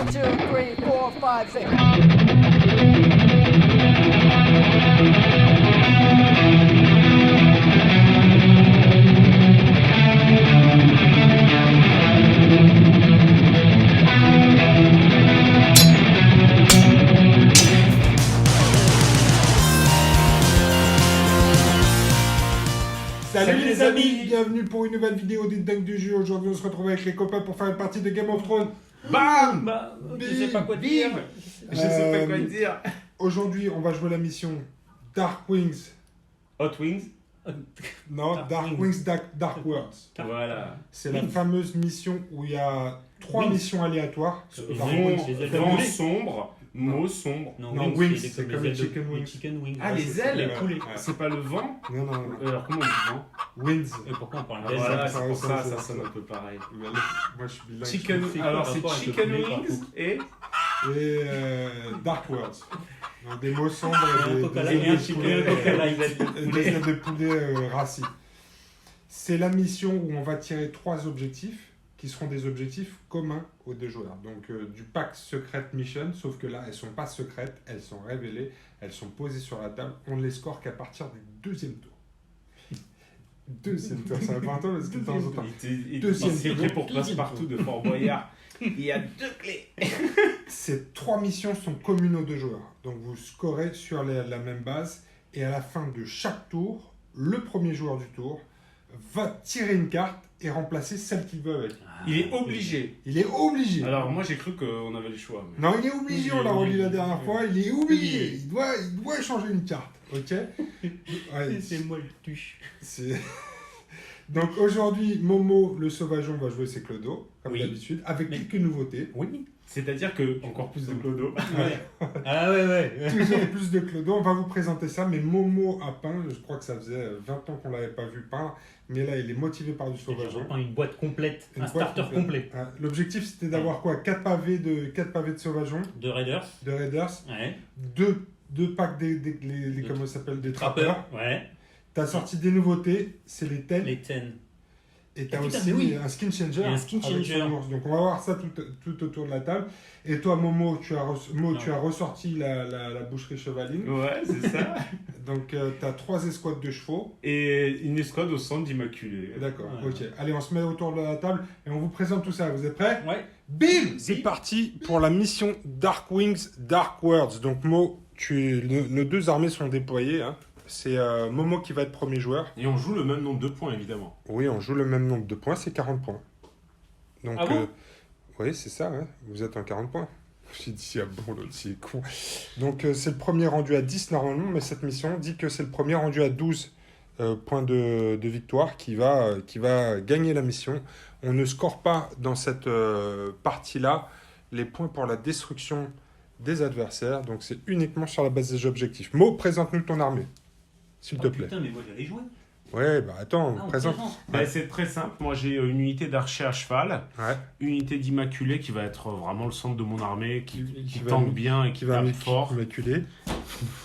1, 2, 3, 4, 5, 6. Salut les amis, bienvenue pour une nouvelle vidéo des Dingues du jeu. Aujourd'hui on se retrouve avec les copains pour faire une partie de Game of Thrones. Bam. Bah, je sais pas quoi dire. Je sais pas quoi dire. Aujourd'hui on va jouer la mission Dark Wings. Hot Wings. Non, Dark Wings, Dark Worlds. Voilà. C'est la fameuse mission où il y a 3 Wings. missions aléatoires. Vent, Vent, les ailes vent brûlées. sombre, mots sombre. Non, Non, wings, wings, c'est c'est comme comme les les ailes chicken de wings. chicken wings. Ah, Ouais, les c'est ailes. les poulets. C'est pas le vent. Non, non, Alors comment on dit vent? Winds. Et pourquoi on parle Ah, des voilà, ailes c'est pour ça, ça, ça ça. sonne un peu pareil. Moi je suis bilingue. Chicken. C'est quoi Alors le c'est rapport avec le chicken poulet, par wings contre et Et Dark Worlds. Donc, des mots sombres Et un et coca des et un chicken poulets, coca light. des ailes de poulet rassis. C'est la mission où on va tirer 3 objectifs qui seront des objectifs communs aux 2 joueurs. Donc du pack Secret Mission, sauf que là elles sont pas secrètes, elles sont révélées, elles sont posées sur la table. On ne les score qu'à partir du 2e tour. Deuxième tour, ça va pas un tour parce que de temps en temps. Deuxième secret tour. pour Passe-Partout de Fort Boyard. Il y a 2 clés. Ces 3 missions sont communes aux 2 joueurs. Donc vous scorez sur la même base et à la fin de chaque tour, le premier joueur du tour va tirer une carte et remplacer celle qu'il veut avec. Il est obligé. Il est obligé. Alors moi j'ai cru qu'on avait le choix. mais- Non, il est obligé, on l'a relu la dernière fois, il est obligé. Il doit échanger une carte, ok. Ouais, C'est moi le tuche. c'est- Donc aujourd'hui, Momo, le sauvageon, va jouer ses clodos, comme Oui. d'habitude, avec Mais- quelques nouveautés. Oui. C'est-à-dire que encore plus de clodo. Ah ouais. Toujours plus de clodos, on va vous présenter ça, mais Momo a peint, je crois que ça faisait 20 ans qu'on l'avait pas vu peindre, mais là il est motivé par du Je sauvageon. reprends une boîte complète, Une un boîte starter complète. complet Ah, l'objectif c'était d'avoir quoi 4 pavés de sauvageon, de Raiders. de raiders, Ouais. 2 packs des comment ça s'appelle, des trappeurs. Ouais. T'as sorti des nouveautés, c'est les tels. Les 10. Et t'as Ah, putain, aussi mais oui. un skin changer. Et un skin avec changer. son ours. Donc on va voir ça tout autour de la table. Et toi, Momo, tu as ressorti la boucherie chevaline. Ouais, c'est ça. Donc tu as 3 escouades de chevaux. Et une escouade au centre d'Immaculée. D'accord, Ouais. ok. Allez, on se met autour de la table et on vous présente tout ça. Vous êtes prêts? Ouais. Bim! C'est parti pour la mission Dark Wings, Dark Worlds. Donc Mo, nos 2 armées sont déployées. Hein. C'est Momo qui va être premier joueur. Et on joue le même nombre de points évidemment. Oui, on joue le même nombre de points, c'est 40 points. Donc, Ah bon oui, c'est ça, hein. Vous êtes en 40 points. J'ai dit, ah bon, l'autre, c'est con. Donc, c'est le premier rendu à 10 normalement, mais cette mission dit que c'est le premier rendu à 12 points de victoire qui va gagner la mission. On ne score pas dans cette partie-là les points pour la destruction des adversaires, donc c'est uniquement sur la base des objectifs. Mo, présente-nous ton armée, s'il te Oh, plaît. putain, mais moi j'allais jouer. Ouais, bah attends, Ah, on présente. présente. Bah, c'est très simple. Moi j'ai une unité d'archer à cheval, Ouais. une unité d'Immaculée qui va être vraiment le centre de mon armée, qui va tank nous- bien et qui va fort. m'acculer.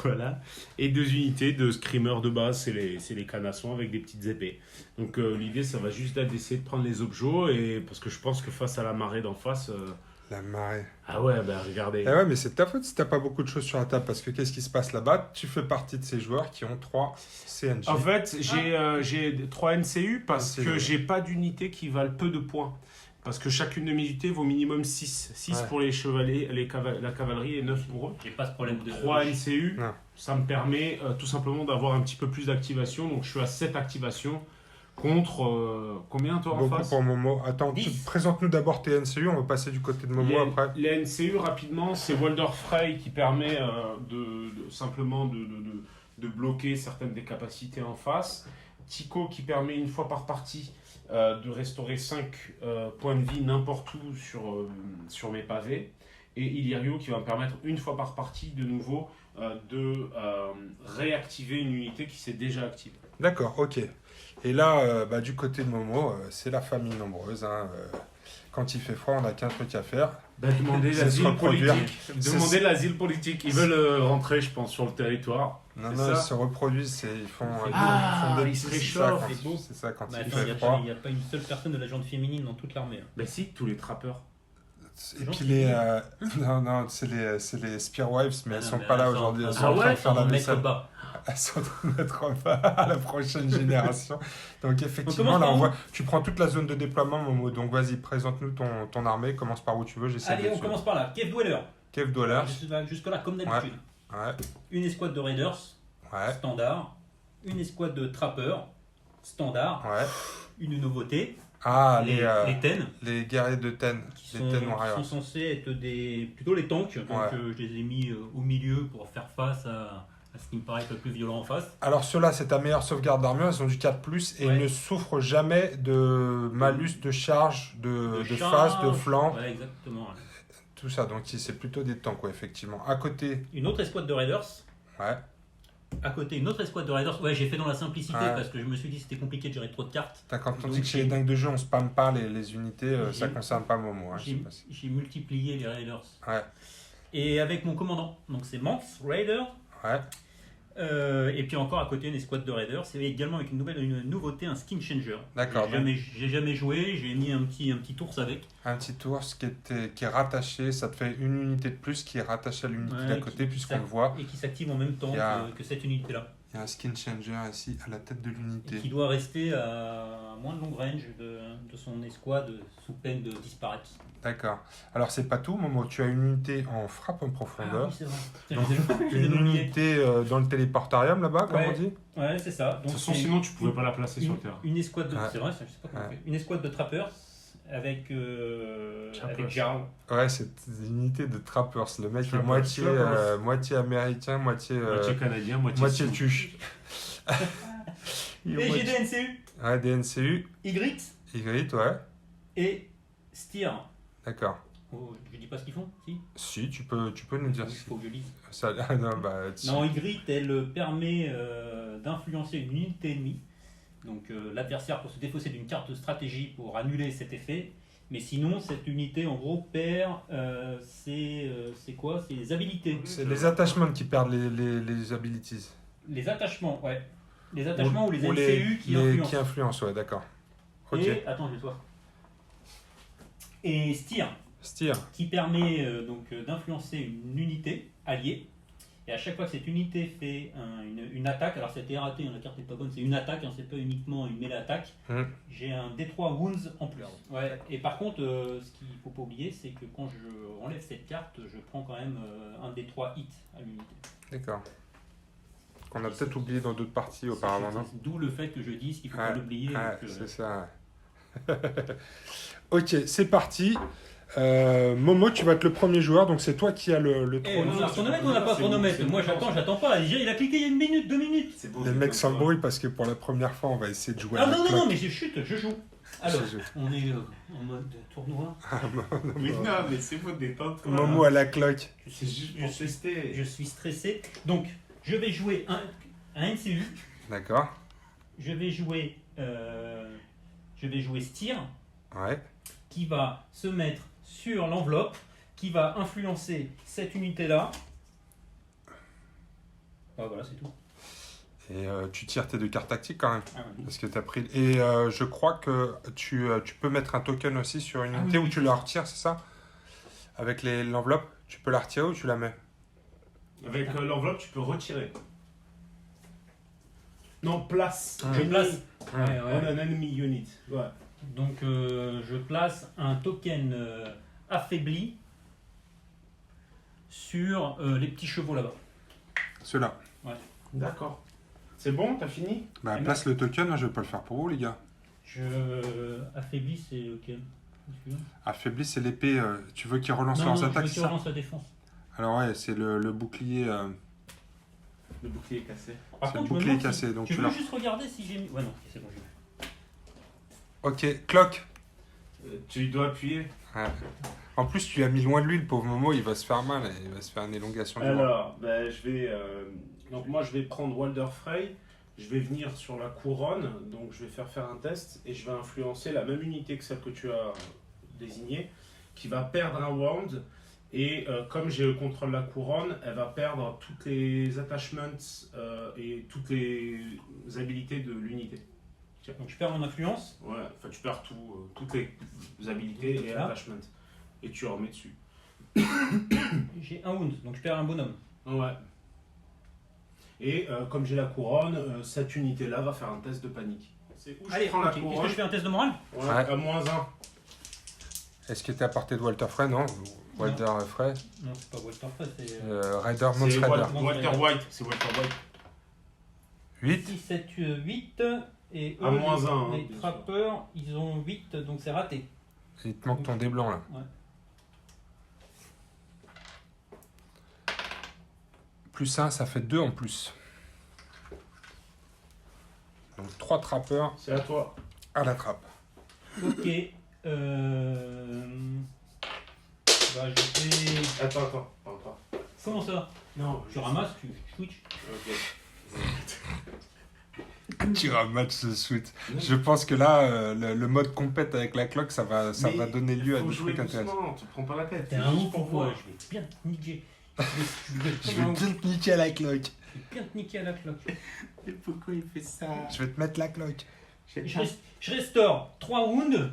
Voilà. Et 2 unités de screamers de base, c'est les canassons avec des petites épées. Donc l'idée, ça va juste d'essayer de prendre les objets, et parce que je pense que face à la marée d'en face. La marée. Ah ouais, bah regardez. Eh ouais, mais c'est de ta faute si t'as pas beaucoup de choses sur la table, parce que qu'est-ce qui se passe là-bas? Tu fais partie de ces joueurs qui ont 3 CNG. En fait, j'ai 3 NCU parce NCU, que ouais. j'ai pas d'unités qui valent peu de points. Parce que chacune de mes unités vaut minimum 6. 6 Ouais. pour les chevaliers, la cavalerie et 9 pour eux. J'ai pas ce problème de. 3 NCU, Non. ça me permet tout simplement d'avoir un petit peu plus d'activation. Donc je suis à 7 activations contre combien toi en Beaucoup face? pour Momo. Attends, 10. Présente-nous d'abord tes NCU, on va passer du côté de Momo après. Les NCU rapidement, c'est Walder Frey qui permet simplement de bloquer certaines des capacités en face. Tico qui permet une fois par partie de restaurer 5 points de vie n'importe où sur mes pavés. Et Illyrio qui va me permettre une fois par partie de nouveau de réactiver une unité qui s'est déjà activée. D'accord, ok. Et là, du côté de Momo, c'est la famille nombreuse. Hein, quand il fait froid, on n'a qu'un truc à faire. Demander C'est l'asile se reproduire. politique. C'est- Demander l'asile politique. Ils veulent rentrer, je pense, sur le territoire. Non, C'est non, ça. ils se reproduisent, ils font Ah, des ils se petits, c'est réchauffent, ça, c'est beau. c'est ça, quand Bah, il attends, fait froid. il n'y a pas une seule personne de la gente féminine dans toute l'armée. Hein. Ben si, tous les trappeurs. Et gentil. puis les... non, c'est les Spearwives, mais elles sont pas là aujourd'hui. Elles sont Ah en train ouais, de faire la mettre vaisselle. bas. Elles sont en train de mettre en bas à la prochaine génération. Donc effectivement, commence là, par on où? voit... Tu prends toute la zone de déploiement, Momo. Donc vas-y, présente-nous ton armée. Commence par où tu veux, j'essaie Allez, de on suivre. commence par là. Cave Dweller. Cave Dwellers. Jusque-là, comme d'habitude. Ouais, Une escouade de Raiders, ouais, standard. Une escouade de Trappers, standard. ouais. Une nouveauté, Ah, Les Ten. les guerriers de Ten. qui Les Ten sont Warriors. censés être plutôt les tanks. Donc Ouais. je les ai mis au milieu pour faire face à ce qui me paraît être le plus violent en face. Alors ceux-là, c'est ta meilleure sauvegarde d'armure, ils ont du 4+, et Ouais. ils ne souffrent jamais de malus de charge, de charge. face, de flanc, Ouais, exactement. tout ça. Donc c'est plutôt des tanks, ouais, effectivement. À côté, Une autre escouade de Raiders. ouais, À côté, une autre escouade de Raiders. Ouais, j'ai fait dans la simplicité Ouais. parce que je me suis dit que c'était compliqué de gérer trop de cartes. quand on Donc, dit que chez les j'ai- dingues de jeu, on spamme pas les unités, ça J'ai- concerne pas Momo. Hein, je sais J'ai pas si- j'ai multiplié les Raiders. Ouais, Et avec mon commandant, donc c'est Mance Raider. ouais, Et puis encore à côté une escouade de Raiders. C'est également avec une nouveauté, un skin changer. d'accord. J'ai jamais joué, j'ai mis un petit ours avec. Un petit ours qui est rattaché, ça te fait une unité de plus qui est rattachée à l'unité Ouais, d'à côté, qui puisqu'on s'ac- le voit. Et qui s'active en même temps Il y a- que cette unité-là. Il y a un skin changer ici à la tête de Et l'unité. qui doit rester à moins de long range de son escouade sous peine de disparaître. D'accord. Alors c'est pas tout, Momo, tu as une unité en frappe en Ah profondeur. oui, c'est vrai. Donc, Je l'ai Une oublié. unité dans le téléportarium là-bas, comme Ouais. on dit. Ouais, c'est ça. De Donc, toute façon, c'est sinon, tu pouvais pas la placer sur le terrain. une escouade de. Ouais. C'est vrai, ça, je sais pas comment on Ouais. fait. Une escouade de trappers avec Trappers. Jarl. Ouais, c'est une unité de trappers. Le mec est Trappers, moitié, trappers. moitié américain, moitié Moitié canadien, moitié sioux. tuche. Il est Et j'ai moitié- des NCU, Ouais, DNCU, Y Y, ouais. et Steer. D'accord. Oh, je dis pas ce qu'ils font, si. Si, tu peux nous dire Il si. faut que je lise. Ça, non, bah, si. Non, Y, elle permet d'influencer une unité ennemie. Donc l'adversaire pour se défausser d'une carte de stratégie pour annuler cet effet. Mais sinon, cette unité en gros perd c'est quoi? C'est les habilités. C'est les attachements qui perdent les abilities. Les attachements, ouais. Les attachements ou les Ou NCU qui qui influencent. influencent, ouais, d'accord. Ok. Et, attends, j'ai soif. Et Steer, Steer. qui permet d'influencer une unité alliée. Et à chaque fois que cette unité fait une attaque, alors c'était raté, la carte n'est pas bonne, c'est une attaque, c'est pas uniquement une mêlée attaque, j'ai un D3 Wounds en plus. Ouais. Et par contre, ce qu'il ne faut pas oublier, c'est que quand je enlève cette carte, je prends quand même un D3 hit à l'unité. D'accord. Qu'on a peut-être oublié dans d'autres parties auparavant, non? D'où le fait que je dise qu'il ne faut Ouais, pas l'oublier. ouais, donc, c'est ça. Ok, c'est parti. Momo, tu vas être le premier joueur, donc c'est toi qui as le Eh, trône. on a chronomètre ou on n'a pas C'est chronomètre? bon, Moi c'est bon. j'attends pas. Il a cliqué il y a 1 minute, 2 minutes. C'est beau, Les c'est mecs comme sans ça. bruit parce que pour la première fois, on va essayer de jouer à Ah la non, non, cloque. non, mais je chute, je joue. Alors, Je joue. on est en mode tournoi. Oui, non, mais c'est faut te détendre. toi. Momo à la cloque. C'est juste pour tester. Je suis stressé. Donc, je vais jouer un NCU. D'accord. Je vais jouer Steer Ouais. qui va se mettre sur l'enveloppe, qui va influencer cette unité-là. Ah, voilà, c'est tout. Et tu tires tes 2 cartes tactiques quand même. Ah, ouais. Parce que tu as pris. Et je crois que tu peux mettre un token aussi sur une Ah unité oui, où oui, tu la retires, c'est ça? Avec l'enveloppe, tu peux la retirer ou tu la mets? Avec l'enveloppe, tu peux retirer. Non, place. Je place. Ouais, Ouais, On ouais. a un enemy unit. Ouais. Donc, je place un token affaibli sur les petits chevaux là-bas. Ceux-là. D'accord. C'est bon, t'as fini? Bah, Et place le token, hein, je vais pas le faire pour vous, les gars. Affaibli, c'est lequel? Celui-là Affaibli, c'est l'épée. Tu veux qu'ils relancent Non, leurs non, je attaques, veux c'est qu'il ça? relance la défense. Alors, ouais, c'est le bouclier. Le bouclier est cassé. Par C'est le contre, je me bouclier demande si- cassé, donc tu tu veux l'as. juste regarder si j'ai mis. Ouais, non, c'est bon, j'ai vu. Ok, cloque. Tu dois appuyer. Ouais. En plus, tu l'as mis loin de lui, le pauvre Momo, il va se faire mal, il va se faire une élongation du bras. Alors, ben, je vais. Donc, moi, je vais prendre Walder Frey. Je vais venir sur la couronne. Donc, je vais faire un test. Et je vais influencer la même unité que celle que tu as désignée. Qui va perdre un round. Et comme j'ai le contrôle de la couronne, elle va perdre toutes les attachments et toutes les habilités de l'unité. Donc, je perds mon influence. Ouais, enfin tu perds tout, toutes les habilités et Voilà. attachments. et tu remets dessus. J'ai un wound, donc je perds un bonhomme. Ouais. Et comme j'ai la couronne, cette unité-là va faire un test de panique. C'est où Allez, je prends ok. la Est-ce couronne. que je fais un test de morale? Ouais, Ouais. à -1. Est-ce que t'es à portée de Walter Frey? Non. Walter Frey. Non, c'est pas Walter Frey, c'est Raider, C'est Mons Raider. Walter White. C'est Walter White. 8. 6, 7, 8. Et eux, À -1, les bien sûr. trappeurs, ils ont 8, donc c'est raté. Il te manque ton dé blanc là. Ouais. Plus 1, ça fait 2 en plus. Donc 3 trappeurs C'est à toi. à la trappe. Ok. Bah, je fais. Attends, pas encore. Comment ça? Non, Tu ramasses, tu switch. Ok. Tu ramasses ce suite. Je pense que là, le mode compète avec la cloque, ça va donner lieu à faut des jouer trucs intéressants. doucement, tu te prends pas la tête. T'es c'est un juste ouf pour pour moi, voir. je vais bien te niquer. Je Je vais bien te niquer à la cloque. Je vais bien te niquer à la cloque. Mais pourquoi il fait ça? Je vais te mettre la cloque. Je restaure 3 wounds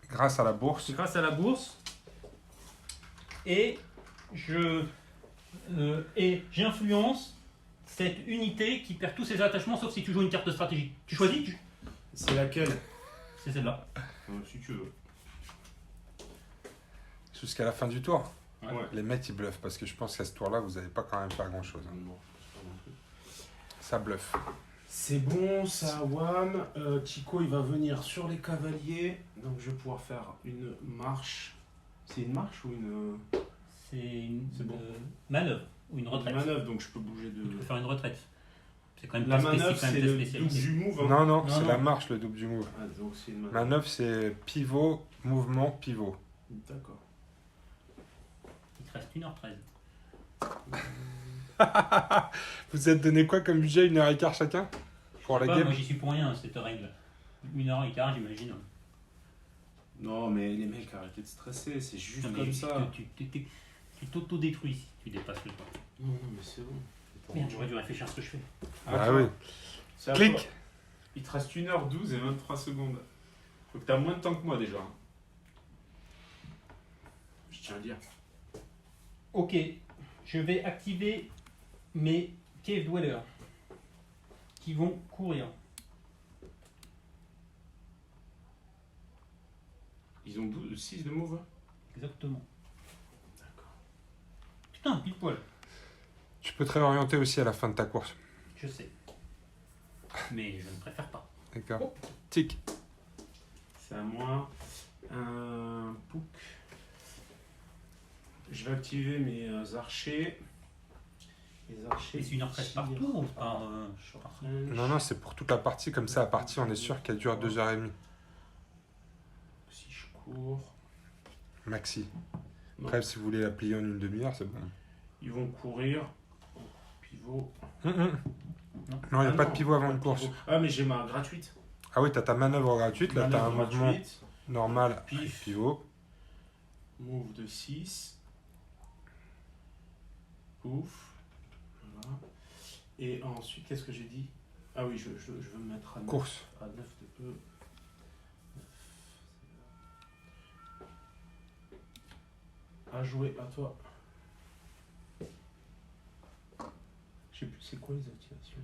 Grâce à la bourse. grâce à la bourse. Et j'influence cette unité qui perd tous ses attachements sauf si tu joues une carte de stratégie. Tu choisis? C'est laquelle? C'est celle-là. Si tu veux. Jusqu'à la fin du tour. Ouais. Les mecs ils bluffent parce que je pense qu'à ce tour-là, vous n'allez pas quand même faire grand-chose. hein. Non, c'est pas non plus. Ça bluffe. C'est bon, ça, Wam. Chico, il va venir sur les cavaliers. Donc, je vais pouvoir faire une marche. C'est une marche ou une C'est une C'est bon. manœuvre ou une retraite. manœuvre? Donc, je peux bouger Tu peux de. faire une retraite. C'est quand même La pas spécifique, manœuvre, quand même c'est ta le double spécialité. du move. Hein. Non, Non, c'est non. la marche, le double du move. Ah, donc, c'est une manœuvre. Manœuvre, c'est pivot, mouvement, pivot. D'accord. Il te reste 1h13. Vous êtes donné quoi comme budget? 1h15 chacun? Pour la Moi game? j'y suis pour rien, cette règle. 1h15, j'imagine. Non, mais les mecs, arrêtez de stresser. C'est juste Non, mais comme ça. Tu t'auto-détruis si tu dépasses le temps. Non, mais c'est bon. Merde, j'aurais dû réfléchir à ce que je fais. Ah oui. C'est à Clic. toi. Il te reste 1h12 et 23 secondes. Faut que tu as moins de temps que moi déjà. Je tiens à dire. Ok, je vais activer mes Cave Dwellers qui vont courir. Ils ont 6 de move. Exactement. D'accord. Putain, pile poil. Tu peux te réorienter aussi à la fin de ta course. Je sais. Mais je ne préfère pas. D'accord. Tic. C'est à moi. Pouk. Je vais activer mes archers. Les archers. Et c'est 1h13 par tirent. tour ou par. Non, c'est pour toute la partie. Comme ça, la partie, on est sûr qu'elle dure 2h30. Si je cours. Maxi. Non. Après, si vous voulez la plier en une demi-heure, c'est bon. Ils vont courir. Pivot. Non, il n'y a Ah pas non, de pivot avant pas une de course. pivot. Ah, mais j'ai ma gratuite. Ah oui, t'as ta manœuvre gratuite. Là, t'as un Manœuvre mouvement gratuite. normal. Pif. avec pivot. Move de 6. Ouf. Voilà. Et ensuite, qu'est-ce que j'ai dit? Ah oui, je veux me mettre à 9, Course. à 9 de E. 9. À jouer, à toi. Je sais plus, c'est quoi les activations?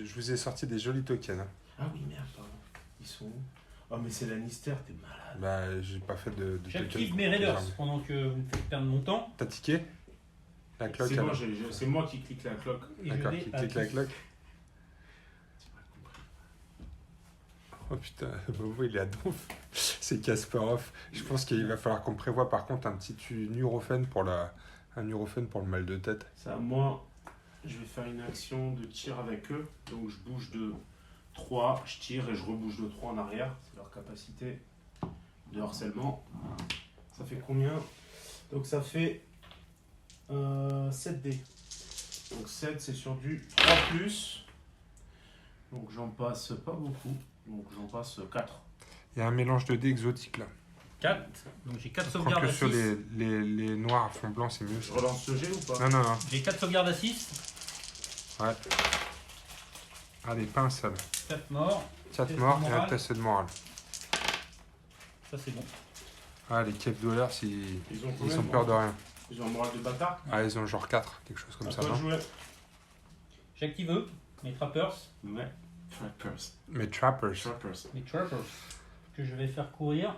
Je vous ai sorti des jolis tokens. hein. Ah oui, merde, pardon. Ils sont où? Oh, mais c'est Lannister, t'es malade. Bah, j'ai pas fait de J'active tokens. mes Raiders pendant que vous me faites perdre mon temps. T'as tiqué la cloque C'est bon, alors. c'est moi qui clique la cloque. Et D'accord, je vais qui à clique la 10. cloque. Tu m'as compris. Oh putain, Bobo il est à donf. C'est Kasparov. Je pense qu'il va falloir qu'on prévoie par contre un petit Nurofen pour un Nurofen pour le mal de tête. C'est à moi. Je vais faire une action de tir avec eux. Donc je bouge de 3, je tire et je rebouge de 3 en arrière. C'est leur capacité de harcèlement. Ça fait combien? Donc ça fait 7 dés. Donc 7 c'est sur du 3+. Donc j'en passe pas beaucoup. Donc j'en passe 4. Il y a un mélange de dés exotiques là. 4. Donc j'ai 4 Je crois sauvegardes que à sur 6. les noirs à fond blanc c'est mieux. Je relance ce jet ou pas? Non, non, non. J'ai 4 sauvegardes à 6. Ouais. Allez, pas un seul. 4 morts. 4 Test morts de et un morale. test de morale. Ça c'est bon. Ah, les Cave Dwellers, Ils ont ils combien ont de peur de morale rien. Ils ont un moral de bâtard. Ah, ils ont genre 4, quelque chose comme À ça, toi de non? jouer. J'active eux, mes trappers. Ouais. Trappers. Mais Trappers, Les trappers. Que je vais faire courir.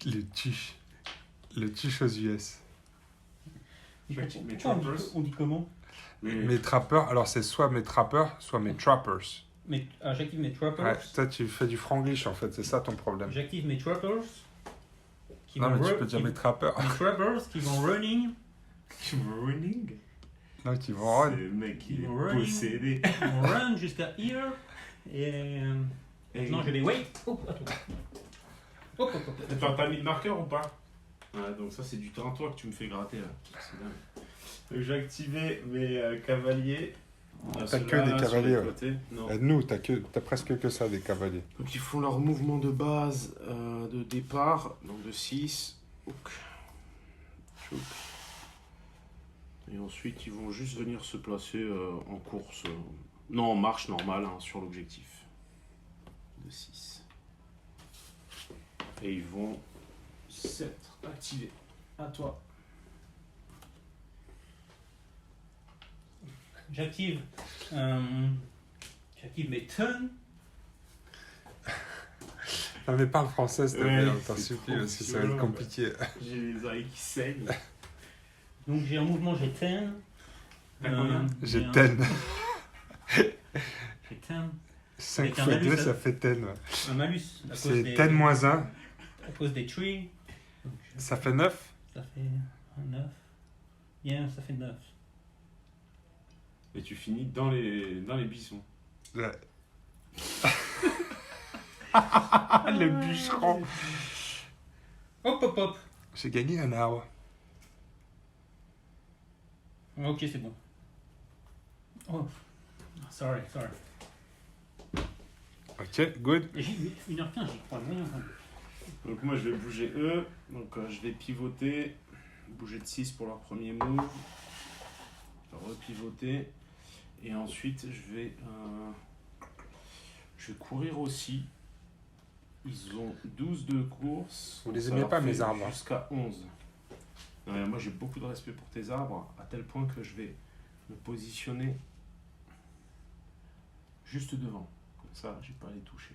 le tiche. Le tiche aux US. J'active mes Pourquoi trappers. on dit comment? Mes trappers, alors c'est soit mes trappers, soit mes trappers. J'active mes Ouais, trappers. toi tu fais du franglish en fait, c'est ça ton problème. J'active mes trappers. Qui Non vont mais tu ru- peux dire qui- mes trappers. mes trappers qui vont running. Running. Non, qui vont run. C'est le mec qui est Running. possédé. Vont run jusqu'à here. Et non, je vais wait. Oh, attends. Hop, hop, hop. Attends, t'as mis le marqueur ou pas? Ouais, donc ça c'est du terrain toi que tu me fais gratter là. C'est dingue. Donc j'ai activé mes cavaliers. T'as que des cavaliers, ouais. Non. Nous, t'as presque que ça des cavaliers. Donc ils font leur mouvement de base de départ, donc de 6. Et ensuite ils vont juste venir se placer en course, non en marche normale hein, sur l'objectif. De 6. Et ils vont s'être activés. À toi. J'active mes turns. Non mais parle français s'il te Ouais, plaît, t'en c'est supplie, trop parce que ça va être violent, compliqué. J'ai les oreilles qui saignent. Donc j'ai un mouvement, j'ai 10. T'as combien? J'ai un- 10. J'ai 10. 5 Avec un fois malus, 2, hein. ça fait 10. Ouais. Un malus. À cause C'est des- 10 moins 1, À cause des trees. Donc, ça fait 9. ça fait 9. Yeah, ça fait 9. Et tu finis dans les buissons. Le bûcheron. Hop, hop, hop. J'ai gagné un arbre. Ok, c'est bon. Oh. Sorry. Ok, good. Et j'ai 1h15, j'y crois moyen. Donc moi je vais bouger eux, donc je vais pivoter, bouger de 6 pour leur premier move, repivoter, et ensuite je vais courir aussi. Ils ont 12 de course. Vous les ça aimez leur pas, fait mes arbres, hein. Jusqu'à 11. Ouais, moi j'ai beaucoup de respect pour tes arbres, à tel point que je vais me positionner juste devant. Comme ça, j'ai pas à les toucher.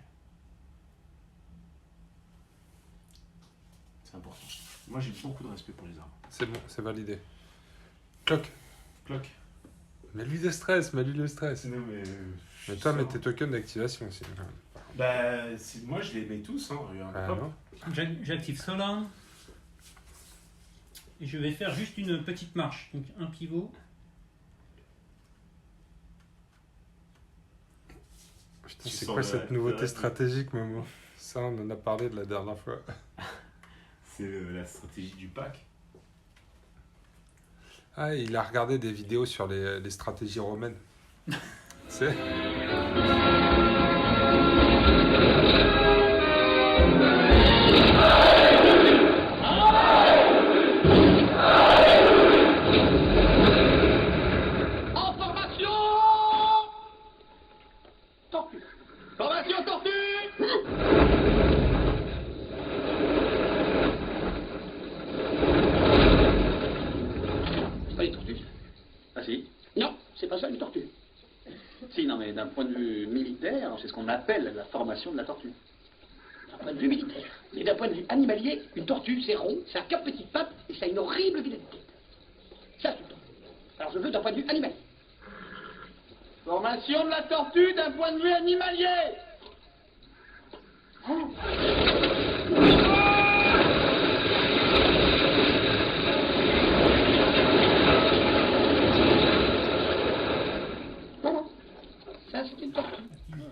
C'est important. Moi j'ai beaucoup de respect pour les arbres. C'est bon, c'est validé. Cloc. Cloc. Mets-lui de stress, mets-lui de stress. Non, Mais toi, mets tes tokens d'activation aussi. Bah, moi je les mets tous, hein. Regarde. Ah Hop. non. J'active cela. Et je vais faire juste une petite marche. Donc un pivot. Putain, Tu c'est sens quoi le- cette le nouveauté reste. stratégique, Momo? Ça, on en a parlé de la dernière fois. C'est la stratégie du pack. Ah, il a regardé des vidéos sur les stratégies romaines. Tu sais? En formation! Tortue! Formation tortue! C'est pas une tortue. Ah si? Non, c'est pas ça une tortue. Si, non, mais d'un point de vue militaire, c'est ce qu'on appelle la formation de la tortue. D'un point de vue militaire. Mais d'un point de vue animalier, une tortue, c'est rond, ça a 4 petites pattes et ça a une horrible vilaine tête. Ça, c'est une tortue. Alors je veux d'un point de vue animalier. Formation de la tortue d'un point de vue animalier! Voilà. Ça, c'est une tortue.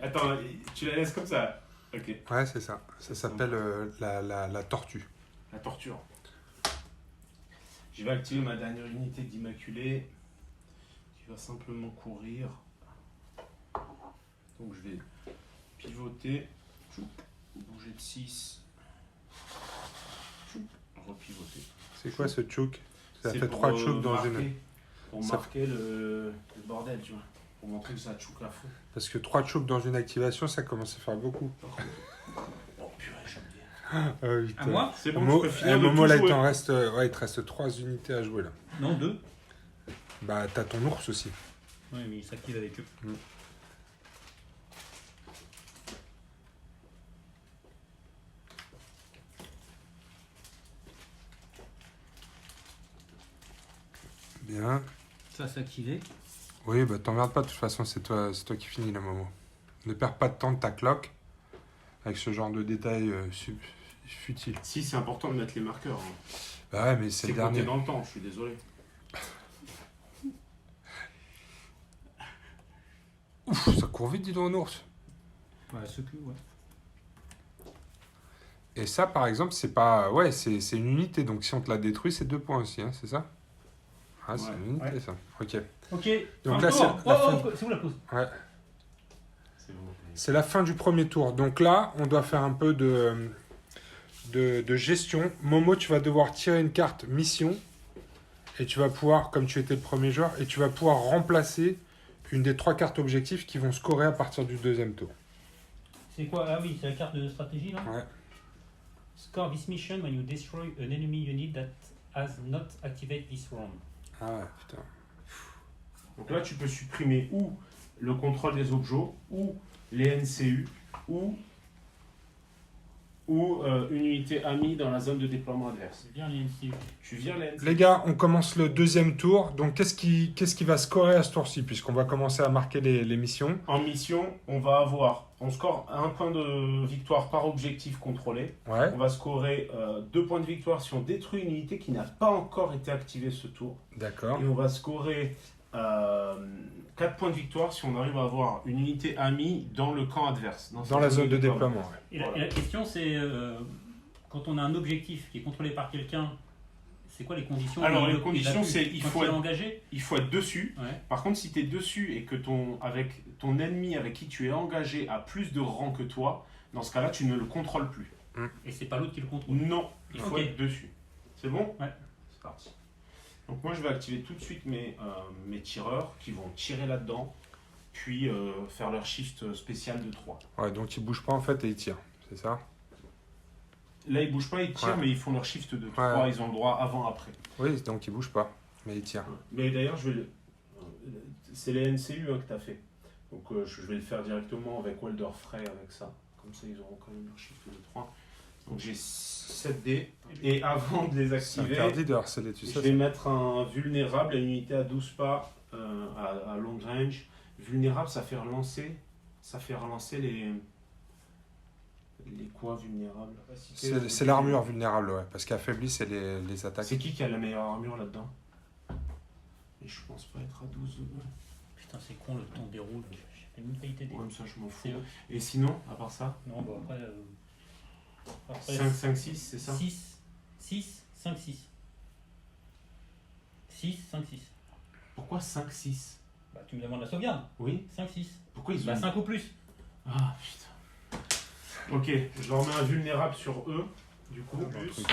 Attends, tu la laisses comme ça? Ok. Ouais, c'est ça. Ça s'appelle la tortue. La torture. Je vais activer ma dernière unité d'immaculé qui va simplement courir. Donc je vais pivoter, tchoup, bouger de 6, tchoup, repivoter. C'est quoi ce chouk? Ça C'est fait pour, 3 chouks dans marquer, une. Pour Ça marquer le bordel, tu vois. Pour montrer que ça chouk à fond. Parce que 3 chouks dans une activation, ça commence à faire beaucoup. Oh purée, j'aime bien. À moi? C'est bon, Momo, tu peux finir de Momo, tout là, jouer. il te reste 3 unités à jouer là. Non, 2. Bah, t'as ton ours aussi. Oui, mais il s'active avec eux. Bien. Ça s'est activé. Oui, bah t'emmerdes pas, de toute façon, c'est toi qui finis là, Momo. Ne perds pas de temps de ta cloque avec ce genre de détails futiles. Si, c'est important de mettre les marqueurs. Hein. Bah ouais, mais c'est le compté dernier. dans le temps, je suis désolé. Ouf, ça court vite, dis donc, un ours. Ouais, ce cul, ouais. Et ça, par exemple, c'est pas... Ouais, c'est une unité, donc si on te la détruit, c'est 2 points aussi, hein, c'est ça? Ah, c'est Ouais. une unité, Ouais. ça. Ok. Ok. Donc fin là, de c'est tour. la fin. C'est où la pause? Ouais. C'est bon. C'est la fin du premier tour. Donc là, on doit faire un peu de gestion. Momo, tu vas devoir tirer une carte mission. Et tu vas pouvoir, comme tu étais le premier joueur, et tu vas pouvoir remplacer une des 3 cartes objectifs qui vont scorer à partir du 2e tour. C'est quoi? Ah oui, c'est la carte de stratégie là. Ouais. Score this mission when you destroy an enemy unit that has not activated this round. Ah, putain. Donc là, tu peux supprimer ou le contrôle des objets, ou les NCU, ou une unité amie dans la zone de déploiement adverse. C'est bien les NCU. Tu vires les NCU. Les gars, on commence le 2e tour. Donc, qu'est-ce qui va scorer à ce tour-ci, puisqu'on va commencer à marquer les missions? En mission, on score 1 point de victoire par objectif contrôlé. Ouais, On va scorer 2 points de victoire si on détruit une unité qui n'a pas encore été activée ce tour. d'accord. Et on va scorer 4 points de victoire si on arrive à avoir une unité amie dans le camp adverse. Dans la zone de déploiement, ouais. Et, Voilà. et la question c'est quand on a un objectif qui est contrôlé par quelqu'un, c'est quoi les conditions? Alors, les Il a conditions, pu- c'est il quand faut il est être- engagé. Il faut être dessus. Ouais. Par contre, si tu es dessus et que avec ton ennemi avec qui tu es engagé a plus de rang que toi, dans ce cas-là, tu ne le contrôles plus. Et c'est pas l'autre qui le contrôle. Non, il faut Ok. être dessus. C'est bon? Ouais. C'est parti. Donc moi, je vais activer tout de suite mes tireurs qui vont tirer là-dedans, puis faire leur shift spécial de 3. Ouais, donc ils bougent pas en fait et ils tirent, c'est ça? Là, ils bougent pas, ils tirent, Ouais. mais ils font leur shift de 3. Ouais. Ils ont le droit avant-après. Oui, donc ils bougent pas, mais ils tirent. Mais d'ailleurs, c'est les NCU hein, que tu as fait. Donc je vais le faire directement avec Walder Frey avec ça. Comme ça, ils auront quand même leur shift de 3. Donc j'ai 7 dés. Et avant de les C'est activer, interdit de harceler, tu je sais. vais mettre un vulnérable à une unité à 12 pas à long range. Vulnérable, ça fait relancer les quoi vulnérables? C'est l'armure vulnérable, ouais, parce qu'affaibli, c'est les attaques. C'est qui a la meilleure armure là-dedans? Et je pense pas être à 12. Putain, c'est con, le temps déroule. J'ai fait même pas idée des. Ouais, mais ça, je m'en fous. C'est eux. Et sinon, à part ça, Non, bah après. 5, 5, 6, c'est ça? 6, 5, 6. 6, 5, 6. Pourquoi 5, 6? Bah, tu me demandes la sauvegarde. Oui. 5, 6. Pourquoi ils ont... Bah, 5 ou plus. Ah, putain. Ok, je leur mets un vulnérable sur eux, du coup. Ah, Plus.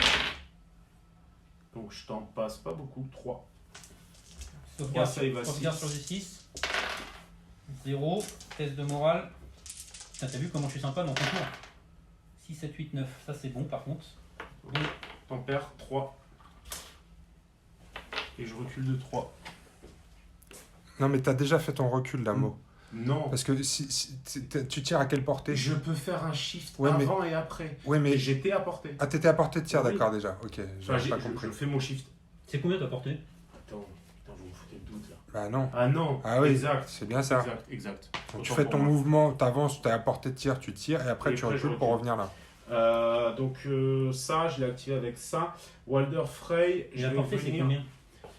Donc je t'en passe pas beaucoup, 3. Sauvegarde, ça, il va sauvegarde 6. sur du 6. 0. Test de morale. Putain, t'as vu comment je suis sympa dans ton tour? 6, 7, 8, 9. Ça, c'est bon par contre. T'en perds 3. Et je recule de 3. Non, mais t'as déjà fait ton recul, là, Mo. Non. Parce que tu tires à quelle portée? Je peux faire un shift Ouais, mais- avant et après. Ouais, mais... Et j'étais à portée. Ah, t'étais à portée de tir, Oui. d'accord, déjà. Ok, Enfin, j'avais pas compris. je fais mon shift. C'est combien t'as porté? Attends, vous me foutez le doute là. Bah non. Ah non, Ah oui, exact. c'est bien ça. Exact. Donc, tu Autant fais pour ton moi. mouvement, t'avances, t'es à portée de tir, tu tires, et après Et tu après, je recules pour recule. revenir là. Donc ça, je l'ai activé avec ça. Walder Frey, Et je la vais portée, c'est venir- combien?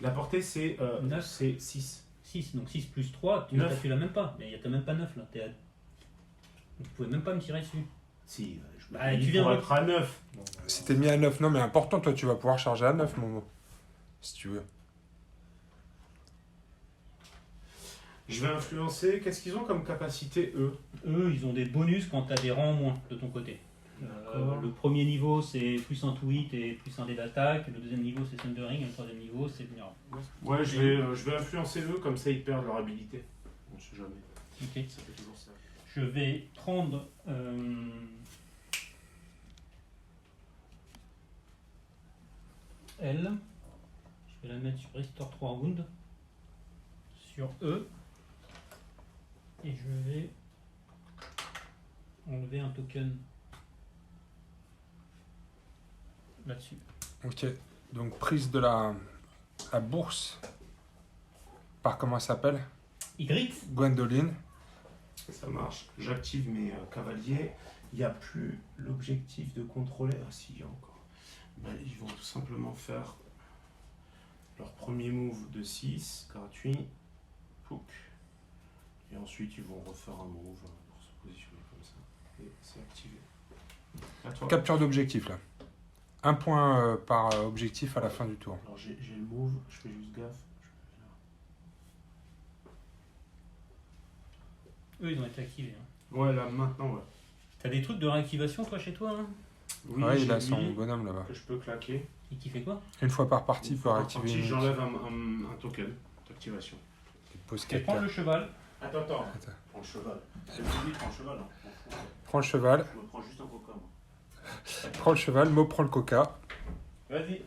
La portée, c'est 9. 6. 6. Donc 6 plus 3, tu 9. l'as même pas. Mais t'as même pas 9 là. Tu pouvais même pas me tirer dessus. Si, je me Bah, dis tu viens pour de- être à 9. C'était mis à 9, non mais important, toi tu vas pouvoir charger à 9, Momo. Si tu veux. Je vais influencer. Qu'est-ce qu'ils ont comme capacité, eux? Eux, ils ont des bonus quand t'as des rangs en moins de ton côté. D'accord. Le premier niveau, c'est plus un tweet et plus un dé d'attaque. Le deuxième niveau, c'est Thundering. Et le troisième niveau, c'est vulnérable. Ouais, je vais influencer eux, comme ça ils perdent leur habilité. On sait jamais. Ok. Ça fait toujours ça. Je vais prendre elle. Je vais la mettre sur Restore 3 Wounds. Sur E. Et je vais enlever un token là-dessus. Ok, donc prise de la bourse par comment elle s'appelle? Y. Gwendoline. Ça marche. J'active mes cavaliers. Il n'y a plus l'objectif de contrôler. Ah si, il y a encore. Ben, ils vont tout simplement faire leur premier move de 6, gratuit. Pouk. Et ensuite, ils vont refaire un move pour se positionner comme ça. Et c'est activé. À toi. Capture d'objectif là. Un point par objectif à la fin du tour. Alors j'ai le move, je fais juste gaffe. Eux, ils ont été activés. Hein. Ouais, là maintenant, ouais. T'as des trucs de réactivation, toi, chez toi hein Oui, Ouais, il j'ai a son mis bonhomme là-bas. que je peux claquer. Et qui fait quoi? Une fois par partie Une pour fois par activer partie, une j'enlève un token d'activation. Il pose Je vais prendre quelqu'un. le cheval. Attends. Attends. Prends le cheval. Je te dis, prends le cheval. Hein. Prends le cheval. Je me prends juste un coca, moi. Prends le cheval. Mo prend le coca. Vas-y.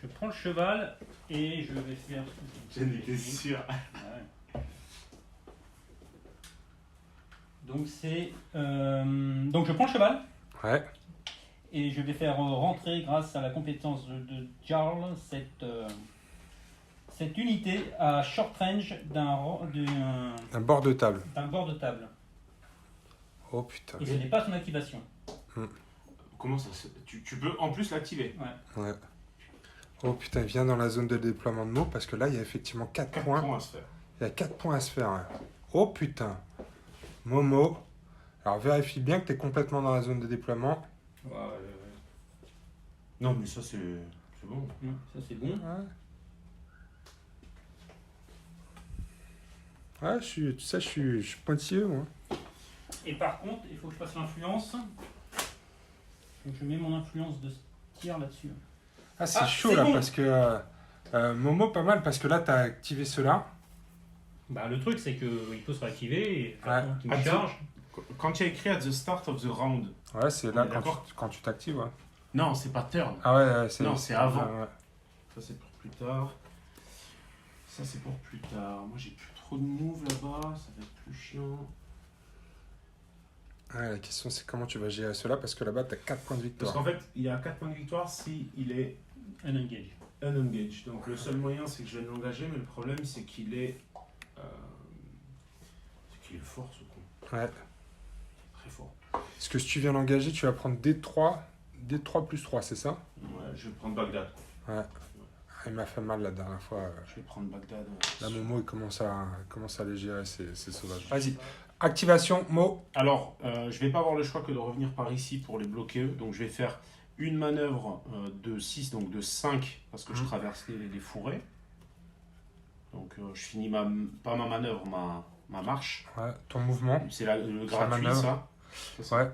Je prends le cheval et je vais faire. J'en étais sûr. Ouais. Donc c'est. Donc je prends le cheval Ouais. et je vais faire rentrer grâce à la compétence de Jarl cette unité à short range Un bord de table. d'un bord de table. Oh putain. Et ce n'est pas son activation. Comment ça tu peux en plus l'activer. Ouais. Oh putain, il vient dans la zone de déploiement de mots parce que là, il y a effectivement 4 4 points. points à se faire. Il y a 4 points à se faire. Ouais. Oh putain. Momo. Alors vérifie bien que tu es complètement dans la zone de déploiement. Ouais. Non, mais ça, c'est bon. Ça c'est bon. Ouais, tu sais, je suis pointilleux, moi. Et par contre, il faut que je fasse l'influence. Donc je mets mon influence de tir là-dessus. Ah, c'est Ah, chaud c'est là bon. parce que. Momo, pas mal parce que là, tu as activé cela. Bah, le truc, c'est qu'il peut se réactiver et Ouais. qui me charge. Quand il y a écrit at the start of the round. Ouais, c'est On là est d'accord. quand tu t'actives. Ouais. Non, c'est pas turn. Ah ouais, c'est. Non, c'est avant. Ouais. Ça, c'est pour plus tard. Ça, c'est pour plus tard. Moi, j'ai plus trop de moves là-bas. Ça va être plus chiant. Ouais, la question, c'est comment tu vas gérer cela parce que là-bas, tu as 4 points de Parce victoire. qu'en fait, il y a 4 points de victoire si il est Unengage. unengaged. Donc, le seul moyen, c'est que je vais l'engager. Mais le problème, c'est qu'il est. C'est qu'il est fort, ce con. Ouais. Très fort. Parce que si tu viens l'engager, tu vas prendre D3 plus 3, c'est ça? Ouais, je vais prendre Bagdad. Ouais. Ah, il m'a fait mal la dernière fois. Je vais prendre Bagdad. Là, Momo, il commence à les gérer, c'est sauvage. Vas-y. Activation, Mo. Alors, je vais pas avoir le choix que de revenir par ici pour les bloquer eux. Donc, je vais faire une manœuvre de 6, donc de 5, parce que je traverse les fourrés. Donc, je finis pas ma manœuvre, ma marche. Ouais, ton mouvement. C'est le Sa gratuit, manœuvre. ça. Ouais.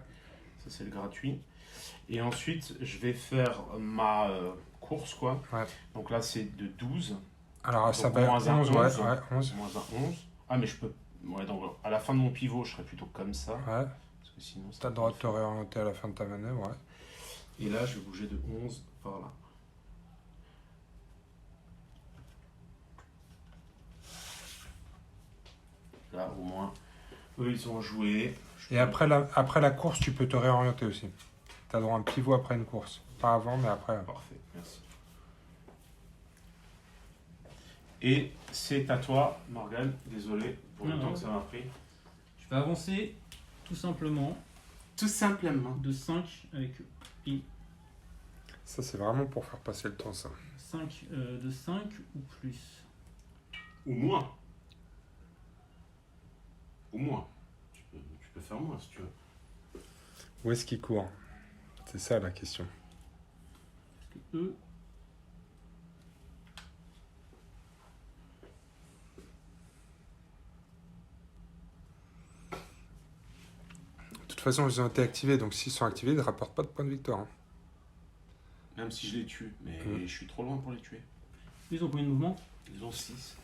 Ça, c'est le gratuit. Et ensuite, je vais faire ma course, quoi. Ouais. Donc là, c'est de 12. Alors, Donc, ça va moins être un 11, 11. ouais, 11. Moins un 11. Ah, mais je peux... Ouais, donc à la fin de mon pivot, je serai plutôt comme ça. Ouais. Parce que sinon, T'as le droit de te réorienter à la fin de ta manœuvre, ouais. Et là, je vais bouger de 11 par là. Là, au moins, eux, ils ont joué. Et après la course, tu peux te réorienter aussi. T'as le droit à un pivot après une course. Pas avant, mais après. Parfait, merci. Et c'est à toi, Morgane. Désolé pour le Non, temps non. que ça m'a pris. Je vais avancer tout simplement Tout simplement. de 5 avec Ça, c'est vraiment pour faire passer le temps, ça. 5 de 5 ou plus. Ou moins. Ou moins. Tu peux faire moins si tu veux. Où est-ce qu'il court? C'est ça la question. Parce que eux, De toute façon, ils ont été activés, donc s'ils sont activés, ils ne rapportent pas de points de victoire. Hein. Même si je les tue. Mais je suis trop loin pour les tuer. ils ont combien de mouvements? Ils ont 6.